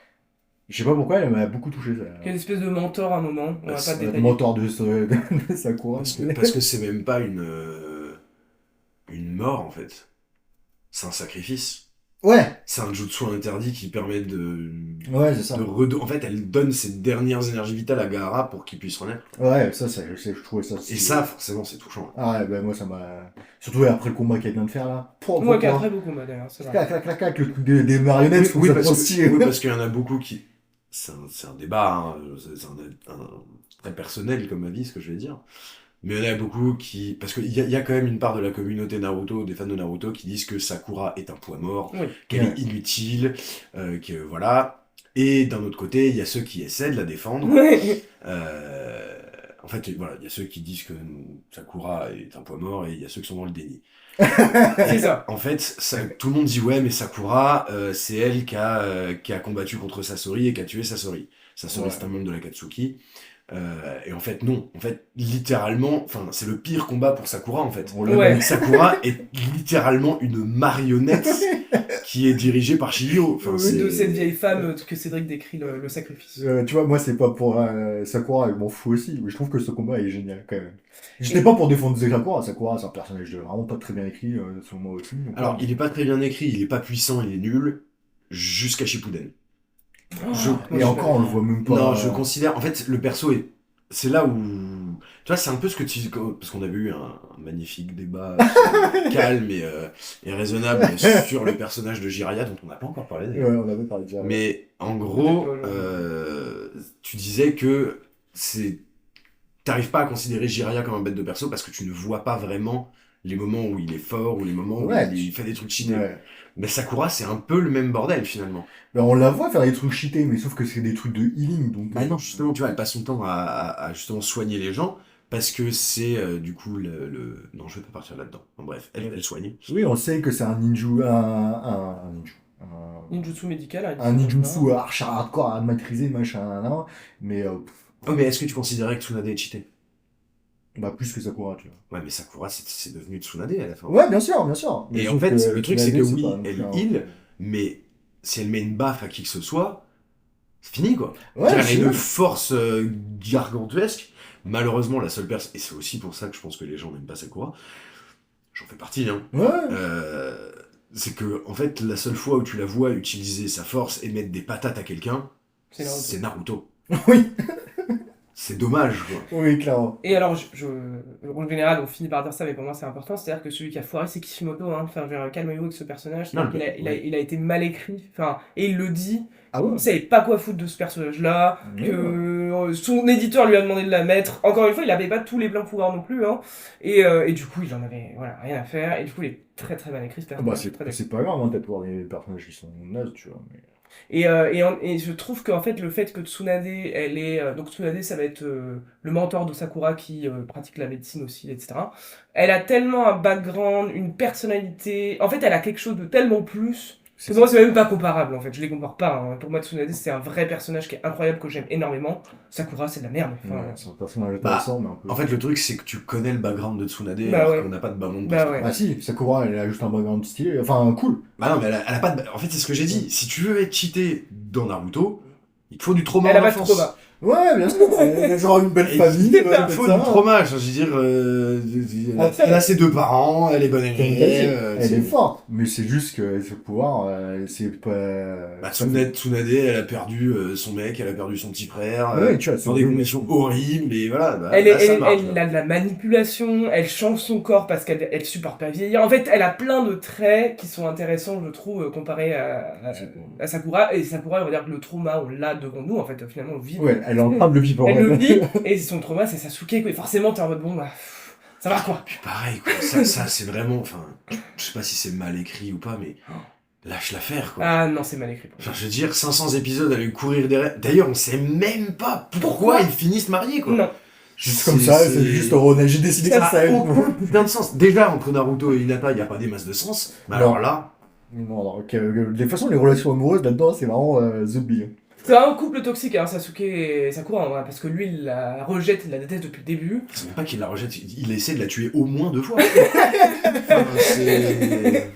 Je sais pas pourquoi, elle m'a beaucoup touché. Quelle espèce de mentor à un moment, on va pas Le détailler. mentor de Sakura. Parce que c'est même pas une mort, en fait. C'est un sacrifice. Ouais, C'est un jutsu interdit qui permet ouais, c'est ça. En fait, elle donne ses dernières énergies vitales à Gaara pour qu'il puisse renaître. Ouais, ça, je trouvais ça. Et ça, forcément, c'est touchant. Ah ouais, bah moi, ça m'a. Surtout après le combat qu'elle vient de faire, là. Moi qui a un très beau combat d'ailleurs, c'est vrai. Clac, clac, clac, clac, le truc des marionnettes, Oui, ça parce prend que- stylé. oui, parce qu'il y en a beaucoup qui... C'est un débat, hein, c'est un très personnel comme avis, ce que je vais dire. Mais il y en a beaucoup qui... Parce qu'il y a quand même une part de la communauté Naruto, des fans de Naruto, qui disent que Sakura est un poids mort, Oui. qu'elle Ouais. est inutile, que voilà. Et d'un autre côté, il y a ceux qui essaient de la défendre. Ouais. Euh, En fait, voilà, il y a ceux qui disent que Sakura est un poids mort et il y a ceux qui sont dans le déni. C'est ça. En fait, tout le monde dit ouais, mais Sakura, c'est elle qui a combattu contre Sasori et qui a tué Sasori. Sasori, Ouais. c'est un membre de l'Akatsuki. Et en fait, non. En fait, littéralement, enfin, c'est le pire combat pour Sakura, en fait. On l'a Ouais. même- Sakura est littéralement une marionnette qui est dirigée par Shihiro. Enfin, De cette vieille femme que Cédric décrit le sacrifice. Tu vois, moi, c'est pas pour Sakura, je m'en fous aussi, mais je trouve que ce combat est génial quand même. J'étais pas pour défendre Sakura. Sakura, c'est un personnage vraiment pas très bien écrit, selon moi aussi. Donc, Alors, voilà. il est pas très bien écrit, il est pas puissant, il est nul, jusqu'à Shippuden. Je- Moi, Et je encore, on le voit même pas. Non, je considère. En fait, le perso est. C'est là où. Tu vois, c'est un peu ce que tu. Parce qu'on avait eu un magnifique débat calme et raisonnable sur le personnage de Jiraiya, dont on n'a pas encore parlé Ouais, d'ailleurs. on avait parlé déjà. Mais en Peut-être gros, pas aujourd'hui. tu disais que c'est. T'arrives pas à considérer Jiraiya comme un bête de perso parce que tu ne vois pas vraiment les moments où il est fort ou les moments où Ouais, il fait des trucs cheatés. Ouais. Mais Sakura, c'est un peu le même bordel finalement. Ben, on la voit faire des trucs cheatés, mais sauf que c'est des trucs de healing, donc. Bah non, justement, tu vois, elle passe son temps à justement soigner les gens parce que c'est du coup Non, je vais pas partir là-dedans. Bon, bref, elle soigne. Oui, on sait que c'est un ninju, un ninju, Ninjutsu médical, hein, un il dit ça, ninjutsu hein. archi hardcore à maîtriser, machin, nan, mais Oh, mais est-ce que tu considérais que Tsunade est cheaté? bah plus que Sakura, tu Ouais, mais Sakura, c'est devenu Tsunade à la fin. vois. Ouais, bien sûr, bien sûr. Mais Et en sauf fait, que le truc, c'est Tsunade, que oui, pas non elle plus un- heal, mais si elle met une baffe à qui que ce soit, c'est fini quoi. Ouais, Elle a c'est une vrai. force gargantuesque. Malheureusement, la seule personne, et c'est aussi pour ça que je pense que les gens n'aiment pas Sakura, j'en fais partie, hein. Ouais. Euh, c'est que, en fait, la seule fois où tu la vois utiliser sa force et mettre des patates à quelqu'un, C'est Naruto. c'est Naruto. Oui, C'est dommage, quoi. oui, clairement. Et alors, le rôle général, on finit par dire ça, mais pour moi c'est important, c'est-à-dire que celui qui a foiré c'est Kishimoto, hein. Enfin, je veux dire, calmez-vous avec ce personnage, Non, c'est-à-dire qu'il a, oui. il a été mal écrit, enfin, et il le dit, Ah il ouais. savait pas quoi foutre de ce personnage-là, Ouais. que son éditeur lui a demandé de la mettre, encore une fois, il avait pas tous les pleins pouvoirs non plus, hein, et du coup, il en avait voilà, rien à faire, et du coup, il est très très mal écrit ce Ah bah personnage, très c'est pas grave, hein, peut-être voir des personnages qui sont nazes, tu vois. Mais... Et je trouve qu'en fait, le fait que Tsunade, elle est. Donc, Tsunade, ça va être le mentor de Sakura qui pratique la médecine aussi, etc. Elle a tellement un background, une personnalité. En fait, elle a quelque chose de tellement plus. C'est Que moi, c'est même pas comparable en fait. Je les compare pas, hein. Pour moi, Tsunade, c'est un vrai personnage qui est incroyable, que j'aime énormément. Sakura, c'est de la merde. Enfin, Ouais, c'est un personnage Bah, intéressant, mais un peu... En fait, le truc, c'est que tu connais le background de Tsunade Bah alors ouais. qu'on n'a pas de background de Bah Sakura. ouais. Ah si, Sakura, elle a juste un background stylé, enfin cool. Bah non, mais elle a pas de... En fait, c'est ce que j'ai dit. Si tu veux être cheaté dans Naruto, il te faut du trauma Elle en a pas de enfance. trauma. Ouais, bien sûr, elle a genre une belle Et famille, c'est ouais, ça. Il faut ça. du trauma, je veux dire, elle a ses deux parents, elle est bonne élève. Elle est forte, mais c'est juste que ce pouvoir, c'est pas... Bah, ça Tsunade, elle a perdu son mec, elle a perdu son petit frère, Ouais, tu vois, dans des conditions horribles, et voilà, bah, Elle, là, ça elle, marche. elle a de la manipulation, elle change son corps parce qu'elle elle supporte pas vieillir. En fait, elle a plein de traits qui sont intéressants, je trouve, comparés à Sakura. Et Sakura, on va dire que le trauma, on l'a devant nous, en fait, finalement, on vit. Ouais, elle est en train de le vivre. Elle le vit, et son trauma, c'est Sasuke, quoi. Et forcément, t'es en mode, bon, bah, ça va, quoi. Puis pareil, quoi, ça c'est vraiment, enfin, je sais pas si c'est mal écrit ou pas, mais lâche l'affaire, quoi. Ah non, c'est mal écrit. Enfin, je veux dire, 500 épisodes à lui courir derrière. D'ailleurs, on sait même pas pourquoi Pourquoi ils finissent mariés, quoi. Non. Juste comme ça, c'est juste Ronald, j'ai décidé Ça que ça n'a aucun putain de sens. Déjà, entre Naruto et Hinata, il n'y a pas des masses de sens. Mais Non. alors là, Non, non, de toute façon, les relations amoureuses là-dedans, c'est vraiment The Bee. C'est un couple toxique, hein, Sasuke et Sakura, en vrai, parce que lui, il la rejette, il la déteste depuis le début. c'est même pas qu'il la rejette, il essaie de la tuer au moins 2 fois. Enfin, c'est...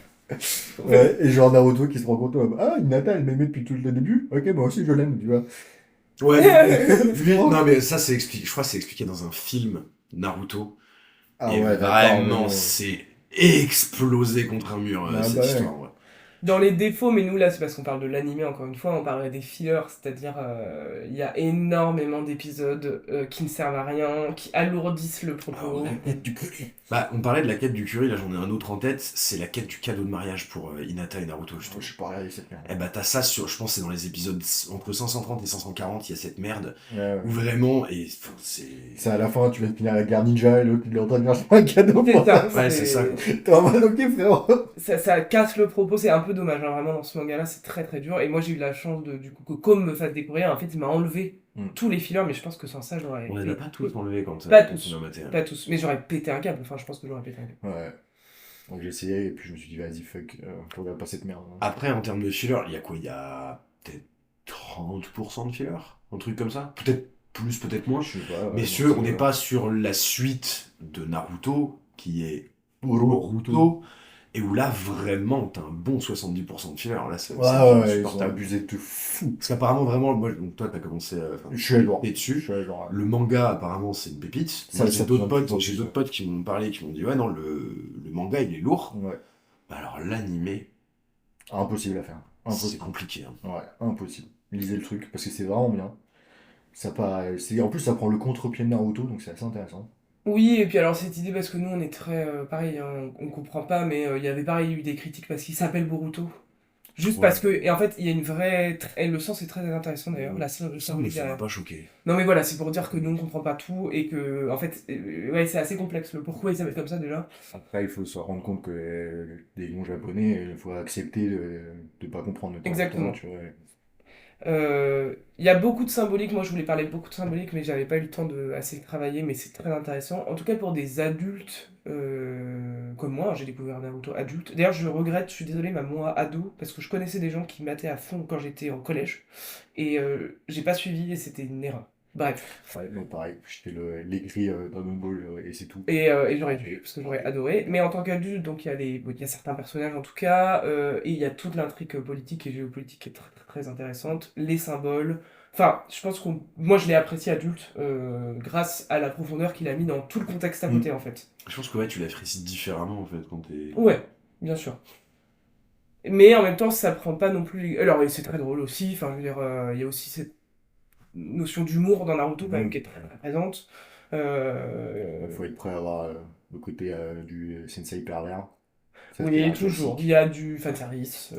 Ouais, et genre Naruto qui se rend compte, ah, Hinata, elle m'aimait depuis tout le début. Ok, moi aussi je l'aime, tu vois. Ouais, lui, non mais ça c'est expliqué, je crois que c'est expliqué dans un film Naruto. Ah Et ouais, d'accord, vraiment, mais- c'est explosé contre un mur, Ah cette bah ouais. histoire. Ouais. Dans les défauts, mais nous là c'est parce qu'on parle de l'animé encore une fois, on parlerait des fillers, c'est-à-dire il y a énormément d'épisodes qui ne servent à rien, qui alourdissent le propos. peut-être du curry. Bah, on parlait de la quête du curry, là j'en ai un autre en tête, c'est la quête du cadeau de mariage pour Hinata et Naruto, je Je trouve. suis pas regardé cette merde. Eh bah t'as ça sur, je pense que c'est dans les épisodes entre 530 et 540, il y a cette merde, Ouais, ouais. où vraiment, et enfin, c'est... C'est à la fin, tu vas te finir la guerre ninja et l'autre il est en train de faire un cadeau C'est pour ça, Ouais, c'est ça, quoi. T'es en mode ok frérot. ça casse le propos, c'est un peu dommage, hein, vraiment dans ce manga-là, c'est très très dur. Et moi j'ai eu la chance de, du coup, que comme me fasse découvrir, en fait il m'a enlevé tous les fillers, mais je pense que sans ça j'aurais On les a pas tous enlevés quand Pas quand tous. on a maté. Pas tous, mais j'aurais pété un câble, enfin je pense que j'aurais pété un câble. Ouais. Donc j'ai essayé et puis je me suis dit vas-y fuck, je regarde pas cette merde. Après, en termes de filler, il y a quoi? Il y a peut-être 30% de filler? Un truc comme ça? Peut-être plus, peut-être moins. Je sais pas. Ouais, Messieurs, donc, on n'est pas sur la suite de Naruto, qui est Boruto. Boruto, et où là, vraiment, t'as un bon 70% de filler. Là, c'est Ouais, ouais, ils ont insupportable. abusé de fou. Parce qu'apparemment, vraiment, moi, donc toi, t'as commencé Je suis à jour. et Je dessus. suis à jour. Le manga, apparemment, c'est une pépite. Ça, Moi, ça devient de plus en j'ai plus, d'autres potes qui m'ont parlé, qui m'ont dit, ouais, non, le manga, il est lourd. Ouais. Bah, alors, l'animé, Impossible à faire. c'est Impossible. compliqué. Hein. Ouais, impossible. Lisez le truc parce que c'est vraiment bien. En plus, ça prend le contre-pied de Naruto, donc c'est assez intéressant. Oui, et puis alors cette idée, parce que nous on est très pareil, hein, on comprend pas, mais il y avait pareil eu des critiques parce qu'il s'appelle Boruto. Juste Ouais. parce que, et en fait, il y a une vraie. Et le sens est très intéressant d'ailleurs, le Ça me symbolique ça m'a derrière. pas choqué. Non mais voilà, c'est pour dire que nous on comprend pas tout et que, en fait, ouais, c'est assez complexe le pourquoi il s'appelle comme ça déjà. Après, il faut se rendre compte que des noms japonais, il faut accepter de pas comprendre de temps en temps, Exactement. tu vois. Il y a beaucoup de symbolique, moi je voulais parler de beaucoup de symbolique, mais j'avais pas eu le temps de assez travailler, mais c'est très intéressant. En tout cas pour des adultes comme moi, j'ai découvert Naruto adulte. D'ailleurs je regrette, je suis désolé, ma moi ado, parce que je connaissais des gens qui mataient à fond quand j'étais en collège, et j'ai pas suivi et c'était une erreur. Bref, Ouais, donc pareil, j'étais l'aigri Dragon Ball et c'est tout. et j'aurais dû, parce que j'aurais adoré. Mais en tant qu'adulte, donc bon, il y a certains personnages en tout cas, et il y a toute l'intrigue politique et géopolitique qui est très, très, très intéressante, les symboles. Enfin, je pense moi je l'ai apprécié adulte grâce à la profondeur qu'il a mis dans tout le contexte à côté en fait. Je pense que ouais, tu l'apprécies différemment en fait quand t'es. Ouais, bien sûr. Mais en même temps, ça prend pas non plus. Alors, et c'est très drôle aussi. Enfin, je veux dire, il y a aussi cette notion d'humour dans Naruto quand même qui est très, très présente. Il faut être prêt à avoir le côté du sensei pervers. Ça, c'est Oui, un toujours. Il classique. y a du fanservice,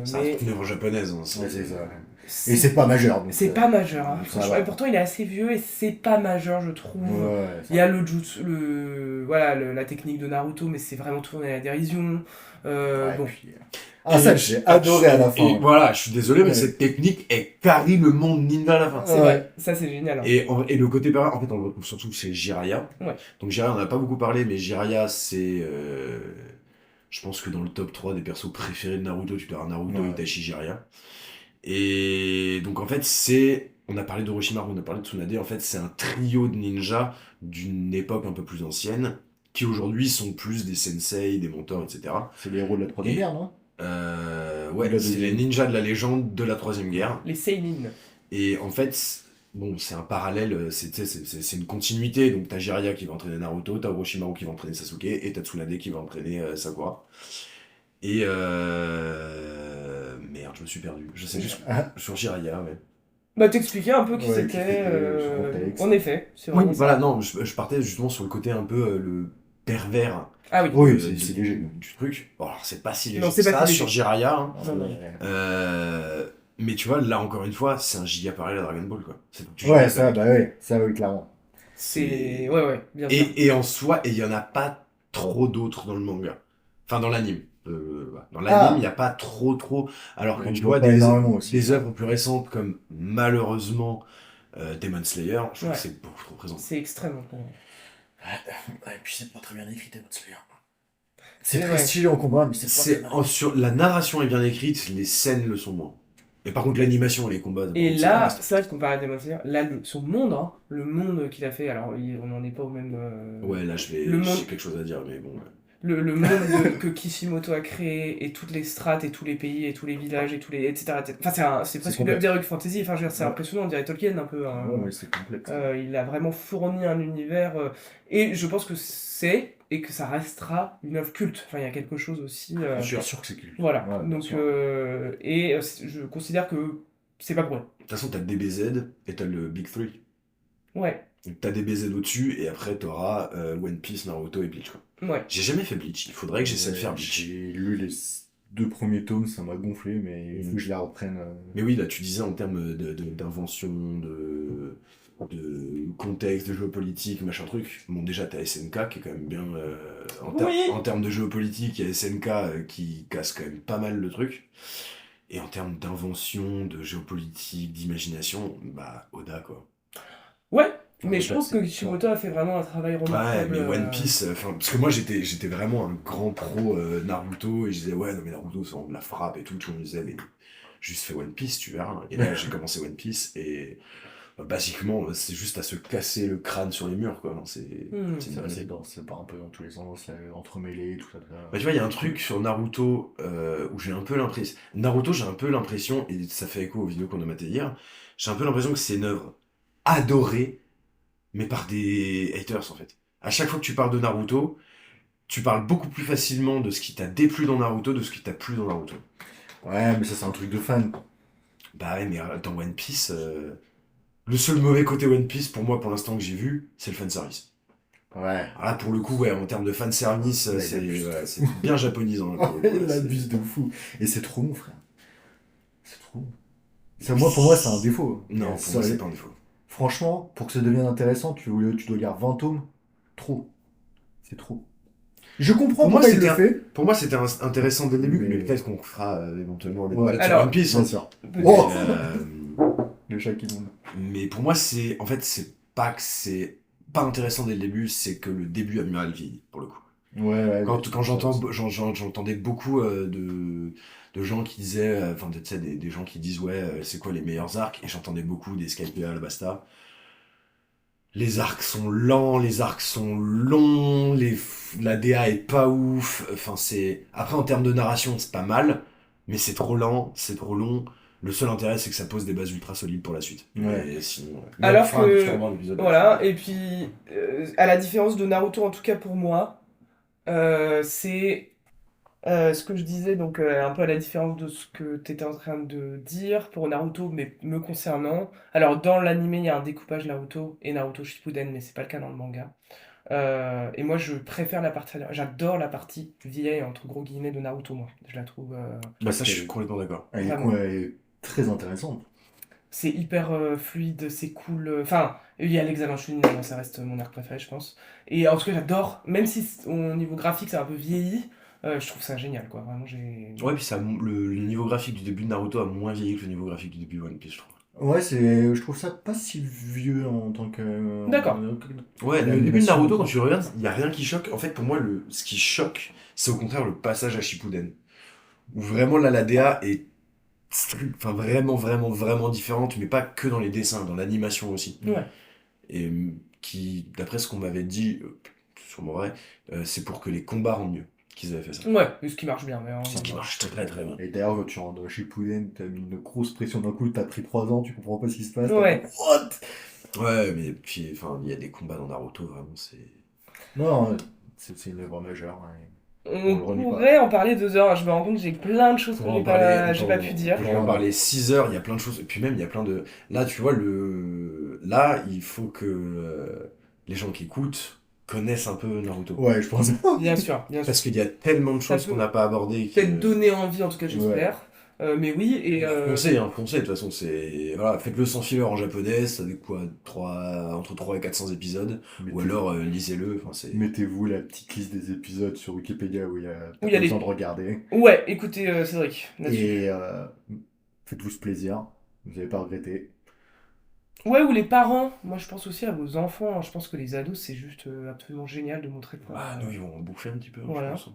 Ça mais reste une œuvre japonaise. Hein, Ouais, c'est ça. Et c'est c'est pas majeur. Donc, c'est pas majeur. Hein. ça Franchement, va. et pourtant, il est assez vieux et c'est pas majeur, je trouve. Ouais, Il y a le jutsu, voilà, la technique de Naruto, mais c'est vraiment tourné à la dérision. ouais, Bon. puis, Ah, ça, j'ai adoré à la fin. Et voilà, je suis désolé, mais Ouais. cette technique, elle carie le monde ninja à la fin. C'est vrai, ça c'est génial. Hein. Et le côté pervers, en fait, on le retrouve surtout chez Jiraiya. Ouais. Donc Jiraiya, on n'a pas beaucoup parlé, mais Jiraiya, c'est... je pense que dans le top 3 des persos préférés de Naruto, tu dois avoir Naruto, Ouais. Itachi, Jiraiya. Et donc en fait, c'est... On a parlé d'Orochimaru, on a parlé de Tsunade, en fait, c'est un trio de ninjas d'une époque un peu plus ancienne, qui aujourd'hui sont plus des sensei, des mentors, etc. C'est les héros de la Troisième Et- Guerre, non? Ouais, La c'est les deuxième. ninjas de la légende de la Troisième Guerre. Les Seinin. Et en fait, bon, c'est un parallèle, c'est une continuité. Donc t'as Jiraiya qui va entraîner Naruto, t'as Orochimaru qui va entraîner Sasuke, et t'as Tsunade qui va entraîner Sakura. Et merde, je me suis perdu. Je sais juste sur Jiraiya, ouais. Bah, t'expliquais un peu qui Ouais, c'était. son contexte. En effet, c'est Oui, vraiment ça. voilà, non, je partais justement sur le côté un peu le pervers Ah oui. Oui, du- c'est léger. du truc. Bon, alors c'est pas si léger Non, que c'est pas ça si sur léger. Jiraiya, hein. Non, non. Mais tu vois, là encore une fois, c'est un giga parallèle à Dragon Ball, quoi. C'est tout, tu Ouais, giga ça, parallèle. bah ouais, ça, oui, clairement. C'est. Ouais, bien sûr. Et en soi, il y en a pas trop d'autres dans le manga. Enfin, dans l'anime. Ouais. Dans l'anime, il n'y a pas trop. Alors que On tu voit vois pas énormément aussi. des œuvres plus récentes comme malheureusement Demon Slayer, je trouve Ouais. que c'est beaucoup trop présent. C'est extrêmement. Et puis c'est pas très bien écrit, Demon Slayer. C'est C'est vrai. très stylé en combat, mais c'est pas très bien. Sur la narration est bien écrite, les scènes le sont moins. Mais par contre, l'animation et les combats. Et c'est là, pas- c'est vrai qu'on parlait de Demon Slayer. Là, son monde, hein, le monde qu'il a fait, alors on n'en est pas au même. Ouais, là, Le j'ai monde- quelque chose à dire, mais bon. Ouais. Le monde que Kishimoto a créé et toutes les strates et tous les pays et tous les villages et tous les etc. Enfin c'est presque une œuvre complexe. d'Heroic Fantasy. Enfin je veux dire c'est Ouais. impressionnant, on dirait Tolkien un peu. Hein. Ouais, c'est complexe. Il a vraiment fourni un univers et je pense que c'est et que ça restera une œuvre culte. Enfin il y a quelque chose aussi. Je suis sûr que c'est culte. Voilà. Ouais, bien Donc sûr. je considère que c'est pas pour rien. De toute façon, t'as DBZ et t'as le Big Three. Ouais. Donc t'as DBZ au-dessus et après t'auras One Piece, Naruto et Bleach. Quoi. Ouais. J'ai jamais fait Bleach, il faudrait que j'essaie de faire Bleach. J'ai lu les 2 premiers tomes, ça m'a gonflé, mais il faut que je les reprenne. Mais oui, là, tu disais en termes d'invention, de contexte, de géopolitique, machin truc. Bon, déjà, t'as SNK qui est quand même bien. Oui. En termes de géopolitique, il y a SNK qui casse quand même pas mal le truc. Et en termes d'invention, de géopolitique, d'imagination, bah, Oda, quoi. Ouais, mais Ouais, je bah, pense c'est que Kishimoto a fait vraiment un travail Ouais, remarquable. mais One Piece, parce que moi j'étais vraiment un grand pro Naruto, et je disais, ouais, non, mais Naruto, c'est vraiment de la frappe et tout. Tout le monde disait, mais juste fais One Piece, tu verras. Et là, j'ai commencé One Piece, et basiquement, c'est juste à se casser le crâne sur les murs, quoi. C'est Hmm. c'est C'est une- assez dense, c'est pas un peu dans tous les sens, c'est entremêlé, tout ça. Bah, tu vois, il y a un truc sur Naruto où j'ai un peu l'impression. Naruto, j'ai un peu l'impression, et ça fait écho aux vidéos qu'on a maté hier, j'ai un peu l'impression que c'est une œuvre adorée, mais par des haters, en fait. À chaque fois que tu parles de Naruto, tu parles beaucoup plus facilement de ce qui t'a déplu dans Naruto, de ce qui t'a plu dans Naruto. Ouais, mais ça, c'est un truc de fan. Bah ouais, mais dans One Piece, le seul mauvais côté One Piece, pour moi, pour l'instant, que j'ai vu, c'est le fanservice. Ouais. Alors là, pour le coup, ouais, en termes de fanservice, Ouais, c'est il abuse. ouais, c'est bien japonisant. Là, pour le coup, Il là, abuse de fou. Et c'est trop bon, frère. C'est trop bon. Pour moi, c'est un défaut. Non, Mais pour moi, c'est pas un défaut. franchement, pour que ça devienne intéressant, tu dois lire 20 tomes. Trop. C'est trop. Je comprends Pour moi, pourquoi il le fait. pour moi, c'était intéressant dès le début, Mais- mais peut-être qu'on fera éventuellement des Ouais. épisodes sur Alors, One Piece. Bien Hein. sûr. Peut-être. Oh Euh, Le chat qui monte. mais pour moi, en fait, c'est pas que c'est pas intéressant dès le début, c'est que le début a mal vieilli, pour le coup. Ouais. Quand j'entendais beaucoup de gens qui disaient, enfin, tu sais, des gens qui disent, ouais, c'est quoi les meilleurs arcs, et j'entendais beaucoup des Skype à Alabasta. Les arcs sont lents, les arcs sont longs, la DA est pas ouf. Enfin, c'est. Après, en termes de narration, c'est pas mal, mais c'est trop lent, c'est trop long. Le seul intérêt, c'est que ça pose des bases ultra solides pour la suite. Ouais. Mais sinon. Alors on fera que- sûrement un épisode Voilà, là-dessus. et puis, à la différence de Naruto, en tout cas pour moi, c'est ce que je disais, donc un peu à la différence de ce que tu étais en train de dire pour Naruto, mais me concernant. Alors, dans l'anime, il y a un découpage Naruto et Naruto Shippuden, mais c'est pas le cas dans le manga. Et moi, je préfère la partie. J'adore la partie vieille, entre gros guillemets, de Naruto, moi. Je la trouve. Bah, ça, je c'est- suis complètement d'accord. Elle est, Vraiment. elle est très intéressante. C'est hyper fluide, c'est cool. Enfin, il y a l'Hexagone Chunin, évidemment, ça reste mon arc préféré, je pense. Et en tout cas, j'adore, même si au niveau graphique, c'est un peu vieilli, je trouve ça génial, quoi. Vraiment, j'ai. Ouais, puis le niveau graphique du début de Naruto a moins vieilli que le niveau graphique du début de One Piece, je trouve. Ouais, je trouve ça pas si vieux en tant que. D'accord. Ouais, le L'animation. début de Naruto, quand tu le regardes, il n'y a rien qui choque. En fait, pour moi, ce qui choque, c'est au contraire le passage à Shippuden. Où vraiment, là, la DA est enfin, vraiment, vraiment, vraiment différente, mais pas que dans les dessins, dans l'animation aussi. Ouais. Et qui, d'après ce qu'on m'avait dit, sûrement vrai, c'est pour que les combats rendent mieux qu'ils avaient fait ça. Ouais, ce qui marche bien, mais C'est ce qui marche très très bien. Et d'ailleurs, quand tu rentres dans Shippuden, t'as mis une grosse pression d'un coup, t'as pris 3 ans, tu comprends pas ce qui se passe. t'as Ouais. fait, What? Ouais, mais puis, enfin, il y a des combats dans Naruto, vraiment, c'est. Non, c'est une œuvre majeure. Ouais. On On le renie pourrait en parler 2 heures, hein. Je me rends compte que j'ai plein de choses que Pour en j'ai parler, pas pu dire. pour en parler 6 heures, il y a plein de choses. Et puis même, il y a plein de. Là, tu vois, là, il faut que les gens qui écoutent connaissent un peu Naruto. Ouais, je pense. Bien sûr, bien sûr. Parce qu'il y a tellement de Ça choses peut qu'on n'a pas abordées. Peut-être donner envie, en tout cas, j'espère. Mais oui, et. Foncez, de toute façon, voilà, faites-le sans filler en japonais, ça fait quoi, entre 3 et 400 épisodes, ou alors lisez-le, enfin c'est. Mettez-vous la petite liste des épisodes sur Wikipédia où il y a Où pas il y a besoin les- de regarder. Ouais, écoutez, Cédric, là-dessus. Et faites-vous ce plaisir, vous n'allez pas regretter. Ouais, ou les parents. Moi, je pense aussi à vos enfants. Je pense que les ados, c'est juste absolument génial de montrer quoi. Ah, nous, ils vont en bouffer un petit peu, Voilà. je pense.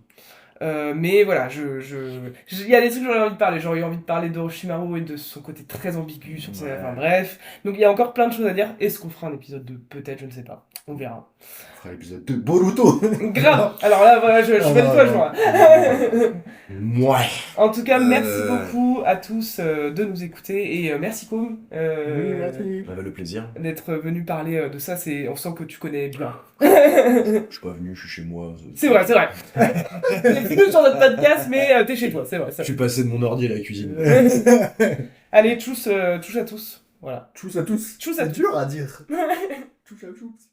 Mais voilà, il y a des trucs que j'aurais envie de parler. J'aurais eu envie de parler d'Orochimaru et de son côté très ambigu sur Ouais. Enfin bref. Donc il y a encore plein de choses à dire. Est-ce qu'on fera un épisode 2? Peut-être, je ne sais pas. On verra. On fera l'épisode 2 Boruto. Grave. Alors là, voilà, je fais le poche, moi. Ouais. En tout cas, merci Euh. beaucoup à tous de nous écouter. Et merci, Koum. Oui, merci. On avait le plaisir. D'être venu parler de ça. On sent que tu connais bien. Je suis pas venu, je suis chez moi. C'est vrai, c'est vrai. C'est plus sur notre podcast, mais t'es chez toi, c'est vrai. Je suis passé de mon ordi à la cuisine. Allez, tchuss à tous. Voilà. Tchuss à tous. Tchuss à C'est tous. dur à dire. Tchuss à tous.